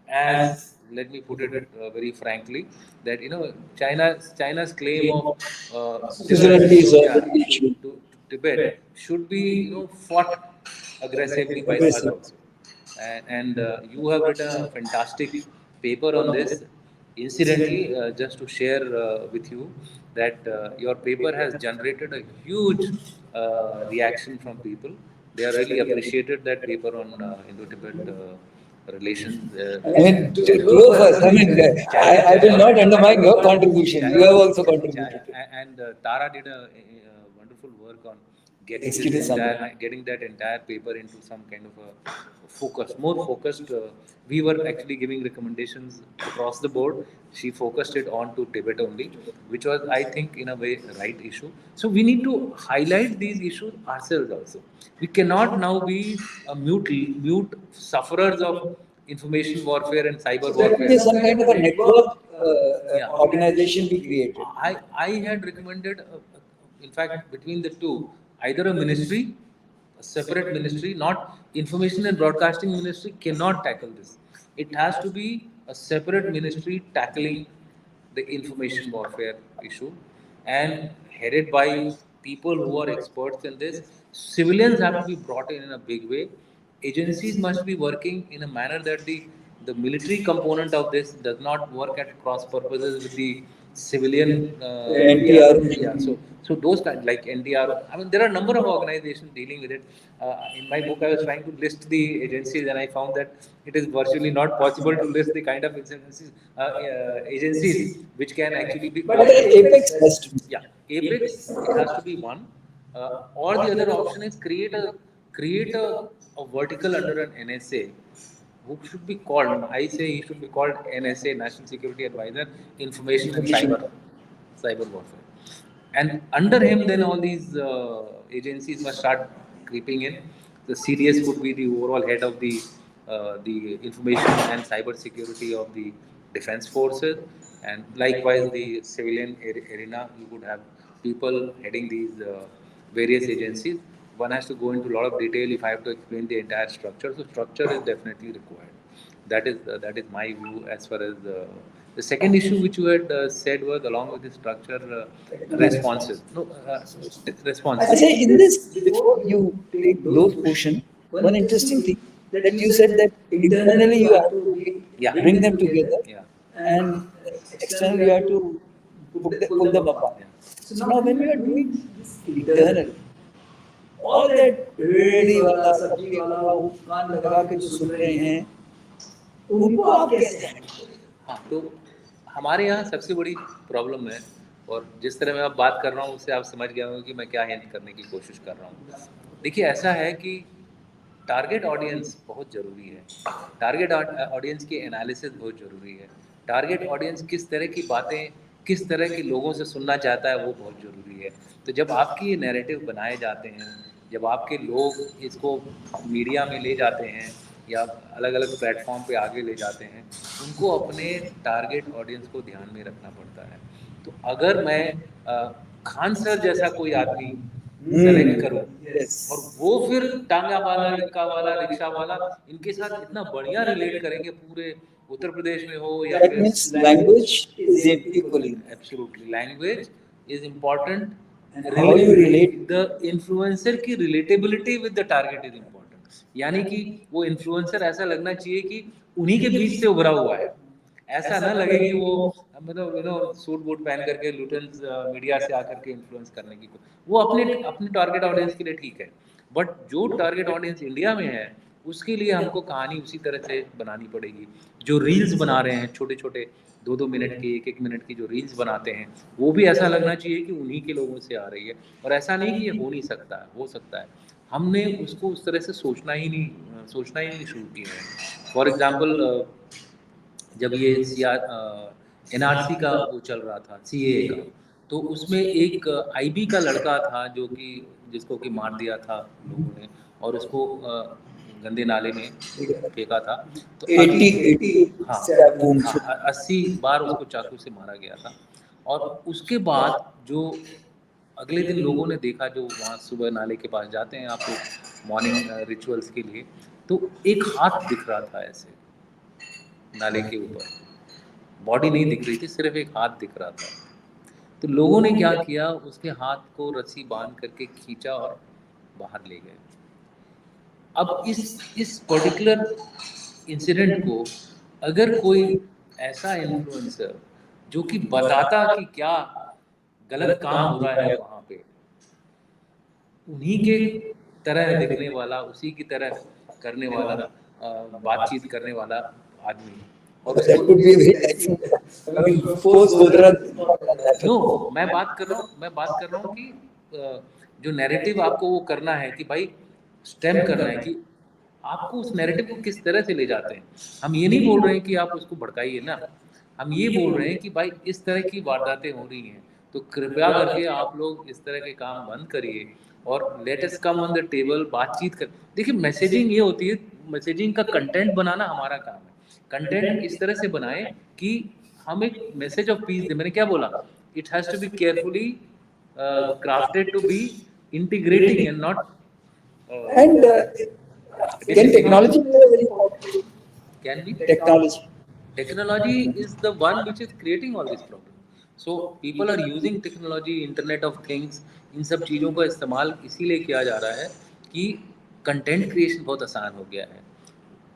as, let me put it very frankly, that China's claim of Similarly, is yeah, issue. to Tibet should be fought aggressively by us Aggressive. also. And you have written a fantastic paper on this. Incidentally, just to share with you that your paper has generated a huge reaction from people. They are really appreciated that paper on Indo-Tibet relations. I mean, two of us. I mean, I will not undermine your contribution. You have also contributed. And Tara did a wonderful work on Executive summary. getting that entire paper into some kind of a more focused. We were actually giving recommendations across the board. She focused it on to Tibet only, which was, I think, in a way, right issue. So we need to highlight these issues ourselves also. We cannot now be mute sufferers of information warfare and cyber So there will be warfare. some kind of a network Yeah. organization be created. I had recommended, in fact, between the two, either a ministry, a separate ministry, not information and broadcasting ministry cannot tackle this. It has to be a separate ministry tackling the information warfare issue and headed by people who are experts in this. Civilians have to be brought in a big way. agencies must be working in a manner that the military component of this does not work at cross purposes with the civilian. NTR. Yeah, so those kind like NDR. I mean, there are a number of organizations dealing with it. In my book, I was trying to list the agencies, and I found that it is virtually not possible to list the kind of agencies which can actually be. But the apex has to be. Yeah, apex, it has to be one, or the other option is create a vertical under an NSA who should be called. I say he should be called NSA, National Security Advisor, Information and Cyber Warfare. And under him, then all these agencies must start creeping in. The CDS could be the overall head of the information and cyber security of the defense forces, and likewise the civilian arena. You could have people heading these various agencies. One has to go into a lot of detail if I have to explain the entire structure. So structure is definitely required. That is my view as far as the second issue which you had said was along with the structure, responses. No, I responses. say in this, before you take those portion, one interesting thing that you said that internally you have to Yeah. bring them together, Yeah. and externally you have to pull them apart. Yeah. So now when you are doing this internal, all that ready वाला सब्जी वाला वो कान लगा के जो सुन रहे हैं, उनको आप कैसे handle? हाँ, तो हमारे यहाँ सबसे बड़ी प्रॉब्लम है, और जिस तरह मैं अब बात कर रहा हूँ उससे आप समझ गए होंगे कि मैं क्या हिंट करने की कोशिश कर रहा हूँ। देखिए, ऐसा है कि टारगेट ऑडियंस बहुत ज़रूरी है। टारगेट ऑडियंस की एनालिसिस बहुत ज़रूरी है। टारगेट ऑडियंस किस तरह की बातें, किस तरह के लोगों से सुनना चाहता है, वो बहुत ज़रूरी है। तो जब आपकी ये नैरेटिव बनाए जाते हैं, जब आपके लोग इसको मीडिया में ले जाते हैं या अलग अलग प्लेटफॉर्म पे आगे ले जाते हैं, उनको अपने टारगेट ऑडियंस को ध्यान में रखना पड़ता है। तो अगर मैं खान सर जैसा कोई आदमी सेलेक्ट करूं, और वो फिर टांगा वाला, इक्का वाला, रिक्शा वाला, इनके साथ इतना बढ़िया रिलेट करेंगे, पूरे उत्तर प्रदेश में हो या That means language is equally. Absolutely, language is important. How you relate. The influencer की relatability with the target is important. यानी कि वो इन्फ्लुएंसर ऐसा लगना चाहिए कि उन्हीं के बीच से उभरा हुआ है। ऐसा ना लगे कि वो मतलब सूट बूट पहन करके लुटेंस मीडिया से आकर के इन्फ्लुएंस करने की, वो अपने अपने टारगेट ऑडियंस के लिए ठीक है, बट जो टारगेट ऑडियंस इंडिया में है उसके लिए हमको कहानी उसी तरह से बनानी पड़ेगी। जो रील्स बना रहे हैं छोटे छोटे 2-2 मिनट की, 1-1 मिनट की जो रील्स बनाते हैं, वो भी ऐसा लगना चाहिए कि उन्हीं के लोगों से आ रही है। और ऐसा नहीं कि ये हो नहीं सकता है, हो सकता है। हमने उसको उस तरह से सोचना ही नहीं शुरू किया है। फॉर एग्जाम्पल, जब ये NRC का वो चल रहा था, CAA का, तो उसमें एक IB का लड़का था जो कि जिसको कि मार दिया था लोगों ने, और उसको गंदे नाले में फेंका था। तो 80 हाँ, 80 बार उसको चाकू से मारा गया था। और उसके बाद जो अगले दिन लोगों ने देखा, जो वहाँ सुबह नाले के पास जाते हैं आप लोग मॉर्निंग रिचुअल्स के लिए, तो एक हाथ दिख रहा था ऐसे नाले के ऊपर, बॉडी नहीं दिख रही थी, सिर्फ एक हाथ दिख रहा था। तो लोगों ने क्या किया, उसके हाथ को रस्सी बांध करके खींचा और बाहर ले गए। अब इस पर्टिकुलर इंसिडेंट को अगर कोई ऐसा इन्फ्लुएंसर जो कि बताता कि क्या गलत काम हो रहा है वहाँ पे, उन्हीं के तरह दिखने वाला, उसी की तरह करने वाला, बातचीत करने वाला आदमी, और That could be a very I mean, post no, मैं बात कर रहा हूँ कि जो नैरेटिव आपको वो करना है कि भाई स्टेम करना है कि आपको उस नैरेटिव को किस तरह से ले जाते हैं। हम ये नहीं बोल रहे हैं कि आप उसको भड़काइए ना, हम ये बोल रहे हैं कि भाई इस तरह की वारदातें हो रही हैं, तो कृपया करके आप लोग इस तरह के काम बंद करिए और let us come on the table, बातचीत कर। देखिए, मैसेजिंग ये होती है, मैसेजिंग का कंटेंट बनाना हमारा काम है। कंटेंट इस तरह से बनाएं कि हम एक मैसेज ऑफ पीस दे। मैंने क्या बोला, it has to be carefully crafted to be integrating and not And can technology be a very important can be technology? technology is the one which is creating all these problems. So people are using technology, internet of things, इन सब चीज़ों का इस्तेमाल इसीलिए किया जा रहा है कि कंटेंट क्रिएशन बहुत आसान हो गया है,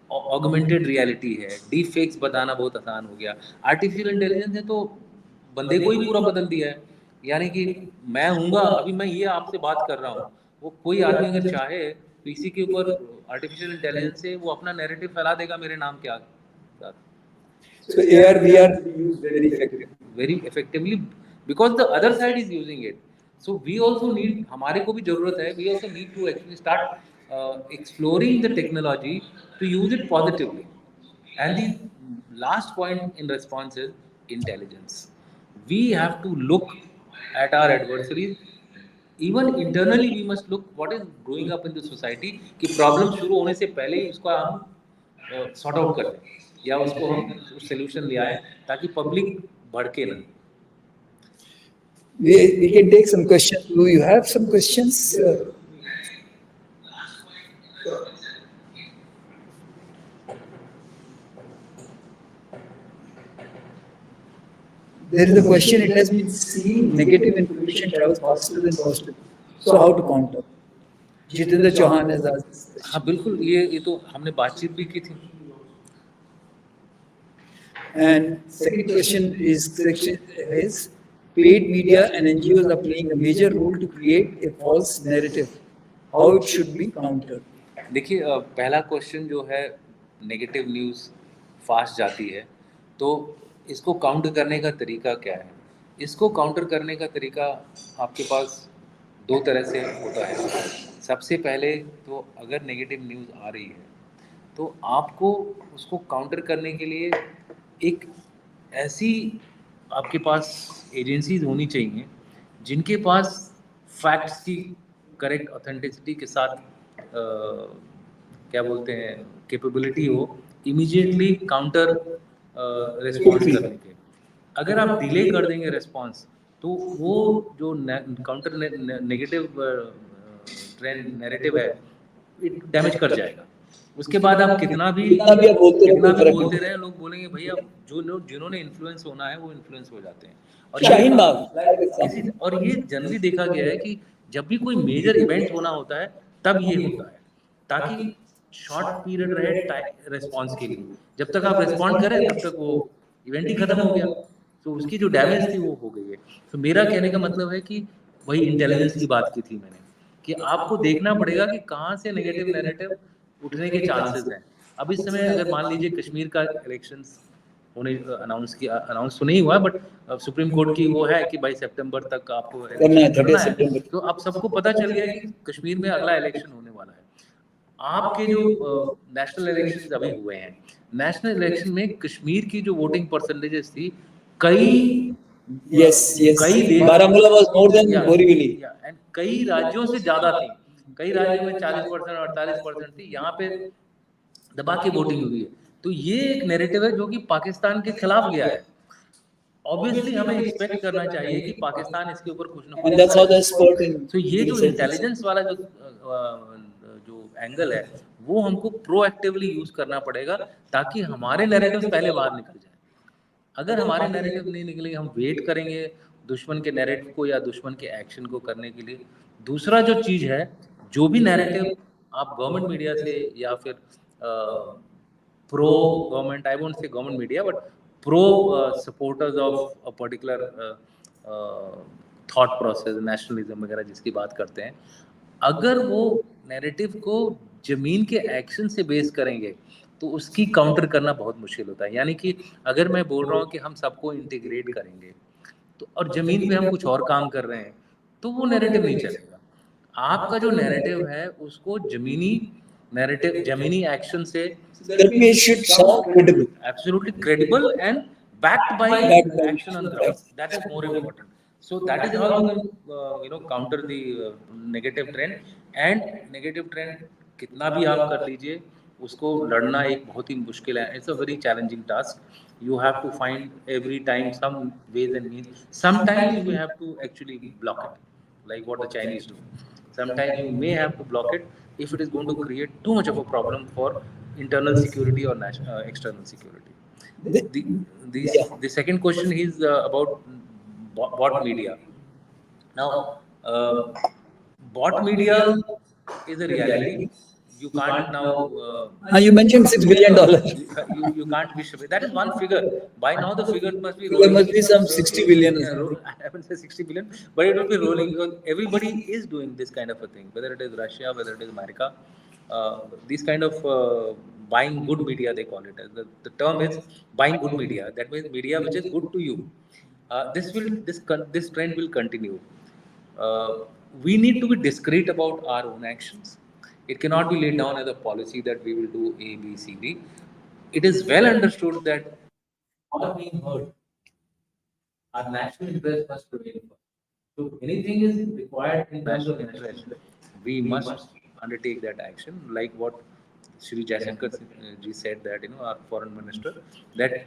ऑगमेंटेड रियलिटी है, डीप फेक्स बताना बहुत आसान हो गया, आर्टिफिशियल इंटेलिजेंस है तो बंदे को ही पूरा बदल दिया है। यानी कि मैं हूँगा, अभी मैं ये आपसे बात कर रहा हूँ, वो कोई आदमी अगर चाहे तो इसी के ऊपर आर्टिफिशियल इंटेलिजेंस से वो अपना नैरेटिव फैला देगा मेरे नाम के साथ। So AR VR used very effectively. Very effectively because the other side is using it. So we also need, हमारे को भी जरूरत है, we also need to actually start exploring the technology to use it positively. And the last point in response is intelligence. We have to look at our adversaries. Even internally we must look what is growing up in the society, कि problem शुरू होने से पहले ही उसको हम sort out कर दें या उसको हम सोल्यूशन ले आए ताकि पब्लिक भड़के ना। We can take some questions. Do you have some questions? There is a question. It has been seen negative information travels faster than positive. So how to counter? Jitendra Chauhan has asked this question. हाँ बिल्कुल, ये तो हमने बातचीत भी की थी। And second question is paid media and NGOs are playing a major role to create a false narrative. How it should be countered? देखिए पहला क्वेश्चन जो है, नेगेटिव न्यूज़ फास्ट जाती है तो इसको काउंटर करने का तरीका क्या है? इसको काउंटर करने का तरीका आपके पास दो तरह से होता है। सबसे पहले तो अगर नेगेटिव न्यूज़ आ रही है तो आपको उसको काउंटर करने के लिए एक ऐसी आपके पास एजेंसीज होनी चाहिए जिनके पास फैक्ट्स की करेक्ट ऑथेंटिसिटी के साथ क्या बोलते हैं कैपेबिलिटी हो इमीडिएटली काउंटर रिस्पॉन्स करने के। अगर आप डिले कर देंगे रिस्पॉन्स तो वो जो काउंटर नेगेटिव ट्रेंड नैरेटिव है डैमेज कर जाएगा। उसके बाद आप कितना भी बोलते रहे लोग बोलेंगे भैया जो लोग जिन्होंने इन्फ्लुएंस होना है वो इन्फ्लुएंस हो जाते हैं। और ये जनरली देखा गया है कि जब भी कोई मेजर इवेंट होना होता है तब ये होता है ताकि शॉर्ट पीरियड रहे रिस्पॉन्स के लिए। जब तक आप रिस्पॉन्ड करें तब तक वो इवेंट ही खत्म हो गया, तो उसकी जो डैमेज थी वो हो गई है। तो मेरा कहने का मतलब है कि वही इंटेलिजेंस की बात की थी मैंने कि आपको देखना पड़ेगा कि कहाँ से नेगेटिव नैरेटिव उठने के चांसेस हैं। अब इस समय अगर मान लीजिए कश्मीर का इलेक्शंस होने अनाउंस तो नहीं हुआ बट सुप्रीम कोर्ट की वो है कि भाई सितंबर तक आपको करना है। तो अब सबको पता चल गया कि कश्मीर में अगला इलेक्शन होने वाला है। आपके जो नेशनल इलेक्शंस अभी हुए हैं, नेशनल इलेक्शन में कश्मीर की जो वोटिंग परसेंटेजेस थी कई Baramulla was more than Borivali and कई राज्यों से ज्यादा थी। कई राज्यों में 40% 48% थी, यहाँ पे दबा के वोटिंग हुई है। तो ये एक नैरेटिव है जो कि पाकिस्तान के खिलाफ गया है। ऑब्वियसली हमें एक्सपेक्ट करना चाहिए कि पाकिस्तान इसके ऊपर कुछ ना कुछ। तो ये जो इंटेलिजेंस वाला जो एंगल है वो हमको प्रोएक्टिवली यूज करना पड़ेगा ताकि हमारे नैरेटिव्स पहले बाहर निकल जाए। अगर हमारे नैरेटिव नहीं निकलेंगे, हम वेट करेंगे दुश्मन के नैरेटिव को या दुश्मन के एक्शन को करने के लिए। दूसरा जो चीज है, जो भी नैरेटिव आप गवर्नमेंट मीडिया से या फिर pro government, I won't say government media but pro supporters of a particular thought process, nationalism वगैरह जिसकी बात करते हैं, अगर वो नैरेटिव को जमीन के एक्शन से बेस करेंगे तो उसकी काउंटर करना बहुत मुश्किल होता है। यानी कि अगर मैं बोल रहा हूँ कि हम सबको इंटीग्रेट करेंगे तो और जमीन पे हम कुछ और काम कर रहे हैं तो वो नैरेटिव नहीं चलेगा। आपका जो नैरेटिव है उसको जमीनी नैरेटिव, जमीनी एक्शन से absolutely credible and backed by action on ground. That is more important. So that is how you can counter the negative trend. And negative trend कितना भी आप कर लीजिए उसको लड़ना एक बहुत ही मुश्किल है। It's a very challenging task. You have to find every time some ways and means. Sometimes you have to actually block it, like what the Chinese do. Sometimes you may have to block it if it is going to create too much of a problem for internal security or external security. The second question is about bot media. Now, bot media is a reality. you can't now. You mentioned $6 billion. You can't wish away. That is one figure. By now the figure must be There rolling. must be some 60 billion or something. I haven't said 60 billion, but it will be rolling because everybody is doing this kind of a thing. Whether it is Russia, whether it is America, these kind of buying good media, they call it. The term is buying good media. That means media which is good to you. This trend will continue. Uh, we need to be discreet about our own actions. It cannot be laid down as a policy that we will do A, B, C, D. It is well understood that our being heard, our national interest must prevail first. So anything is required in terms of interest, we must undertake that action. Like what Shri Jaishankar ji said that our foreign minister that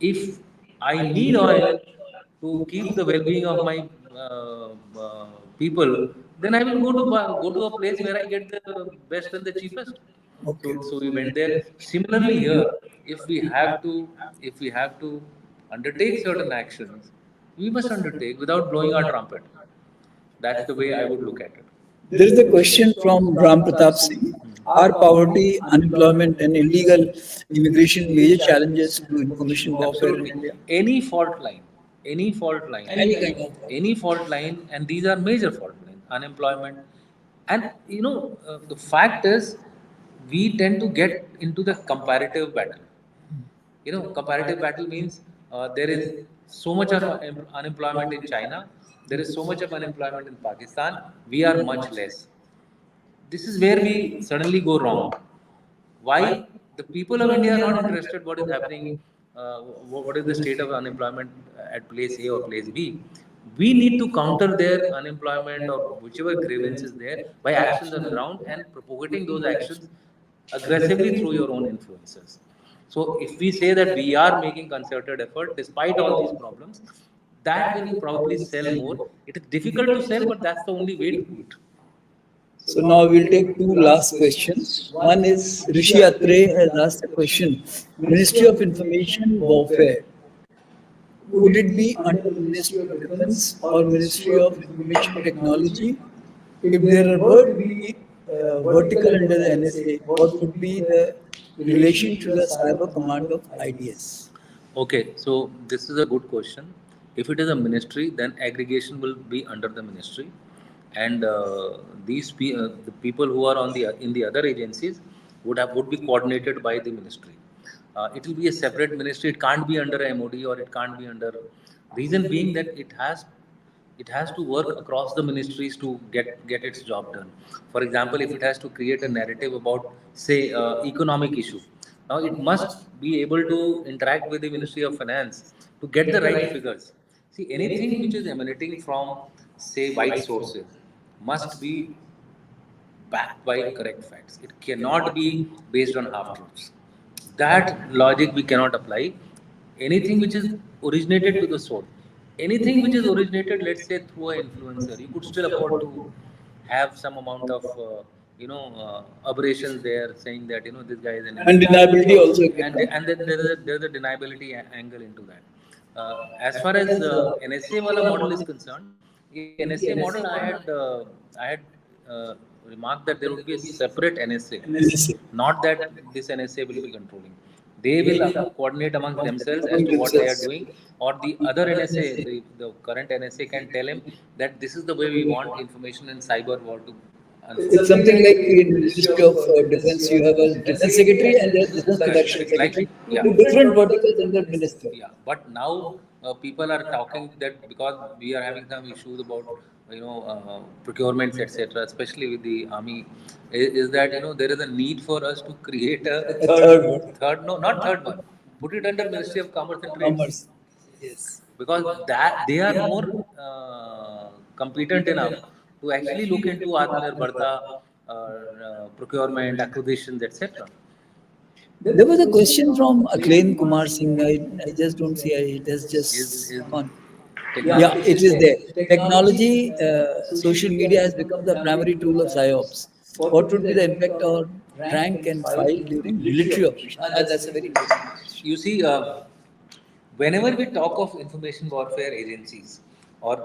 if I need oil to keep the well-being of my uh, uh, people, then I will go to a place where I get the best and the cheapest. Okay. So we went there. Similarly, here, if we have to, if we have to undertake certain actions, we must undertake without blowing our trumpet. That's the way I would look at it. There is a question from Ram Pratap Singh. Are poverty, unemployment, and illegal immigration major challenges to information warfare in Absolutely. India? Any fault line, any fault line, Any kind of. any fault line, and these are major fault lines, unemployment. And the fact is, we tend to get into the comparative battle. Comparative battle means there is so much of unemployment in China, there is so much of unemployment in Pakistan, we are much less. This is where we suddenly go wrong. Why? The people of India are not interested what is happening, what is the state of unemployment at place A or place B. We need to counter their unemployment or whichever grievance is there by actions on ground and propagating those actions aggressively through your own influencers. So if we say that we are making concerted effort despite all these problems, that will probably sell more. It is difficult to sell, but that's the only way to do it. So now we'll take two last questions. One is Rishi Atre has asked a question. Ministry of Information Warfare. Would it be under the Ministry of Defense or Ministry of Information Technology? If there were to be vertical under the NSA, what would be the relation to the Cyber Command of IDS? Okay, so this is a good question. If it is a ministry, then aggregation will be under the ministry, and the people who are on the in the other agencies would be coordinated by the ministry. It will be a separate ministry. It can't be under a MOD or it can't be under. Reason being that it has to work across the ministries to get its job done. For example, if it has to create a narrative about, say, economic issue, now it must be able to interact with the Ministry of Finance to get the right figures. See, anything which is emanating from, say, wide sources must be backed by correct facts. It cannot be based on half truths. That logic we cannot apply. Anything which is originated to the source, anything which is originated, let's say, through an influencer, you could still afford to have some amount of aberrations there, saying that this guy is an And deniability also. and then there is a deniability angle into that. As far as NSA wala model is concerned, in the NSA model, I had remarked that there would be a separate NSA, NSA. not that this NSA will be controlling. They will coordinate amongst themselves as to what they are doing, or the other NSA, the current NSA, can tell him that this is the way we want information in cyber war to. It's something like in Ministry of Defense, you have a Defense Secretary and there's Defense Production It's like, Secretary. yeah. Two different verticals under Minister. Yeah, but now people are talking that because we are having some issues about procurements, etc., especially with the army, is that there is a need for us to create a A third one. third, no, not third one, put it under Ministry of Commerce and Trade, Commerce. Yes. because that they are more competent enough to actually look into Atmanirbharta, procurement, acquisitions, etc. There was a question from Aklen Kumar Singh. I just don't see it has just Is gone. technology. Yeah, it is there. Technology, social media has become the primary tool of PSYOPs. What would be the impact on rank and file during military operations? That's a very interesting question. You see, whenever we talk of information warfare agencies, or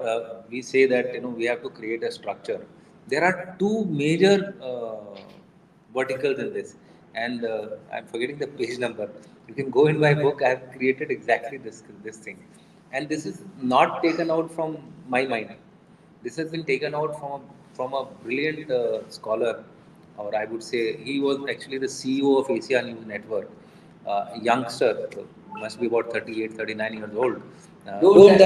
we say that we have to create a structure, there are two major verticals in this. And I'm forgetting the page number. You can go in my book. I have created exactly this thing, and this is not taken out from my mind. This has been taken out from a brilliant scholar, or I would say he was actually the CEO of Asia News Network, a youngster, must be about 38, 39 years old. Don't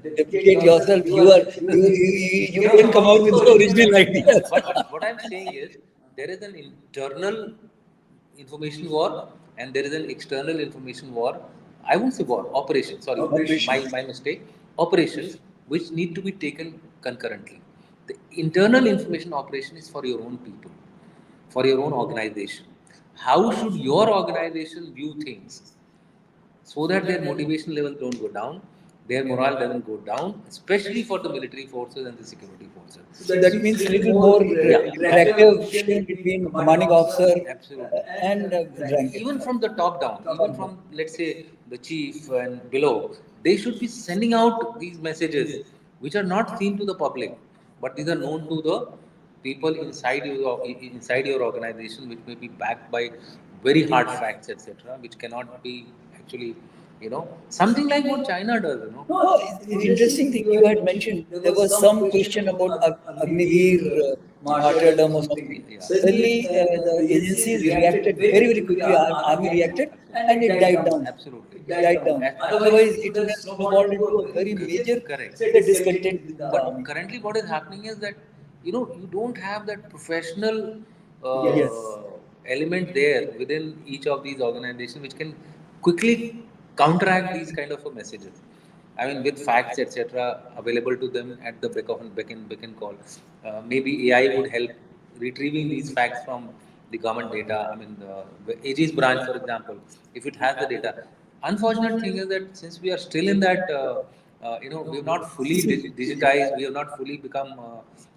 duplicate yourself. You can come out with the original ideas. But what I'm saying is there is an internal information war and there is an external information war. I won't say war, operation. Sorry, my mistake. Operations which need to be taken concurrently. The internal information operation is for your own people, for your own organization. How should your organization view things so that their motivation levels don't go down, their morale doesn't go down, especially for the military forces and the security forces. So that means a little more interactive sharing between commanding officer Absolutely. and rank. Even from the top down, even from let's say the chief and below, they should be sending out these messages which are not seen to the public, but these are known to the people inside your organization, which may be backed by very hard facts, etc., which cannot be actually, something like what China does. No, it's interesting thing you had mentioned. There was some question about Agnivir martyrdom or something. Yeah. Suddenly, the agencies reacted very, very quickly. Army reacted, and it died down. Absolutely. It died down. Otherwise, it would have snowballed into a very major Correct. discontent with the But army. currently, what is happening is that you don't have that professional Yes. element there within each of these organizations, which can quickly counteract these kind of messages. I mean, with facts, etc., available to them at the beck and call. Maybe AI would help retrieving these facts from the government data. I mean, the AG's branch, for example, if it has the data. Unfortunate thing is that since we are still in that, we have not fully digitized, we have not fully become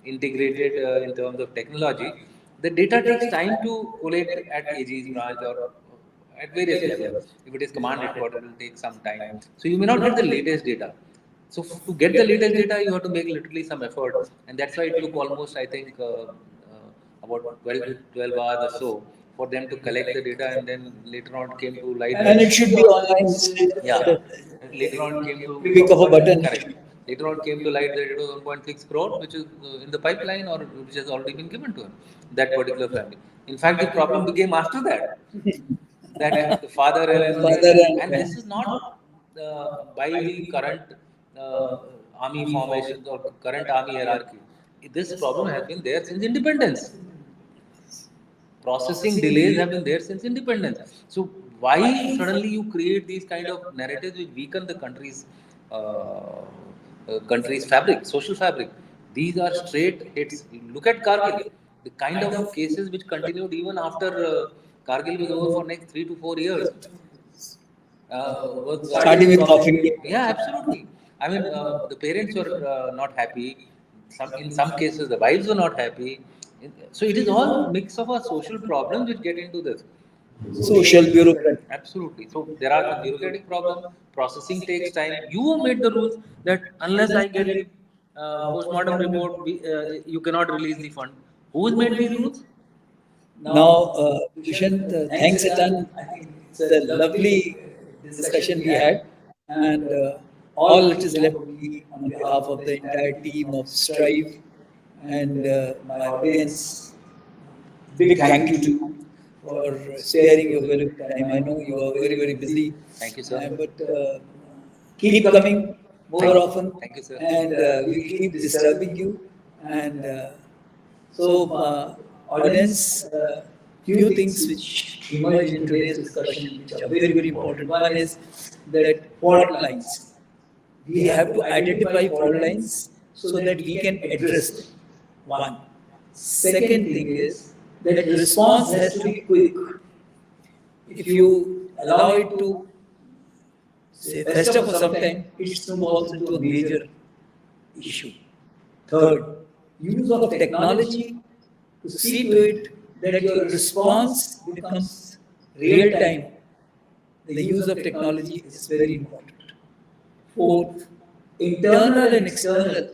integrated in terms of technology. The data takes time to collate at AG's branch or at various levels. If it is command headquarters, it will take some time. So you may not get the latest data. So to get the latest data, you have to make literally some effort, and that's why it took almost, I think, about 12 hours or so for them to collect the data, and then later on it came to light. And it should be online. Yeah. Later on came to Click of a button. correct. Later on came to light that it was 1.6 crore, which is in the pipeline or which has already been given to him, that particular family. In fact, the problem became after that. That the father and this is not by the current army formations or current army hierarchy. This problem has been there since independence. Processing delays have been there since independence. So why suddenly you create these kind of narratives which weaken the country's fabric, social fabric? These are straight hits. Look at Kargil, the kind of cases which continued even after Kargil was over for next 3 to 4 years. Starting with coughing. Yeah, absolutely. I mean, the parents were not happy. In some cases, the wives were not happy. So it is all mix of our social problems which get into this. Social bureaucrat. Absolutely. So there are some bureaucratic problems. Processing takes time. You have made the rules that unless I get the postmortem report, you cannot release the fund. Who has made these rules? Now, Dushant, thanks a ton. I think it's a lovely discussion we had, and all that is left to be on behalf of the entire team of Strive and my audience. Big thank you to you for sparing your valuable time. I know you are very, very busy. Thank you, sir. But keep coming more often. Thank you, sir. And we'll keep disturbing you. And audience, few things which emerge in today's discussion, which are very, very important. One is that fault lines. We have to identify fault lines so that we can address them. One. Second thing is that response has to be quick. If you allow it to say fester for some time, it snowballs into a major issue. Third, use of technology to see to it that your response becomes real time. The use of technology is very important. Fourth, internal and external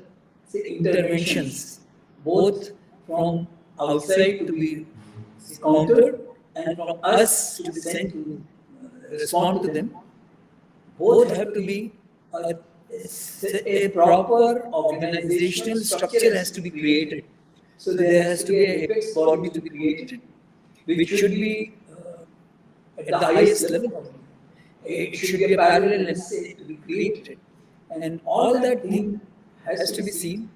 interventions, both from outside to be countered and from us to be sent to respond to them. Both have to be a proper organizational structure has to be created. So there has to be an apex body to be created, which should be at the highest level. It should be a parallel essay to be created. And all that thing has to be seen.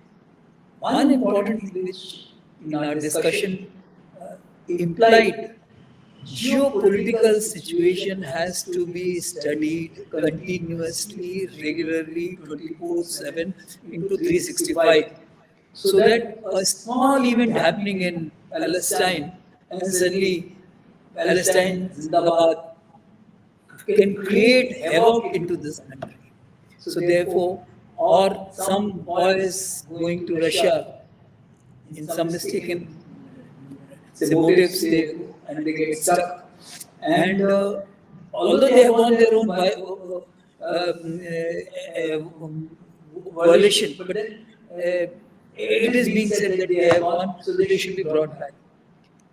One important thing which in our discussion implied, geopolitical situation has to be studied continuously, regularly, 24/7 into 365. So that a small event happening in Palestine and suddenly Palestine Zindabad can create havoc into this country. So therefore, or some boys going to Russia in some mistaken say motives and they get stuck. And although they have won their own violation, but then it is being said that they have won, so they should be brought back.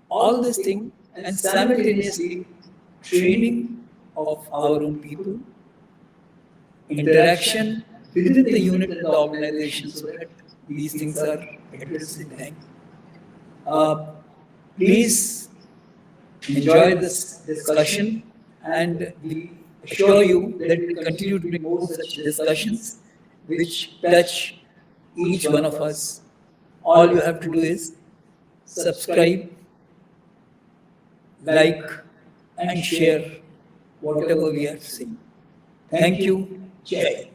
All this thing and simultaneously training of our own people, interaction within the unit and the organization so that these things are addressed in time. Please enjoy this discussion and we assure you that we will continue to bring more such discussions which touch each one of us. All you have to do is subscribe, like and share whatever we are saying. Thank you. Jai.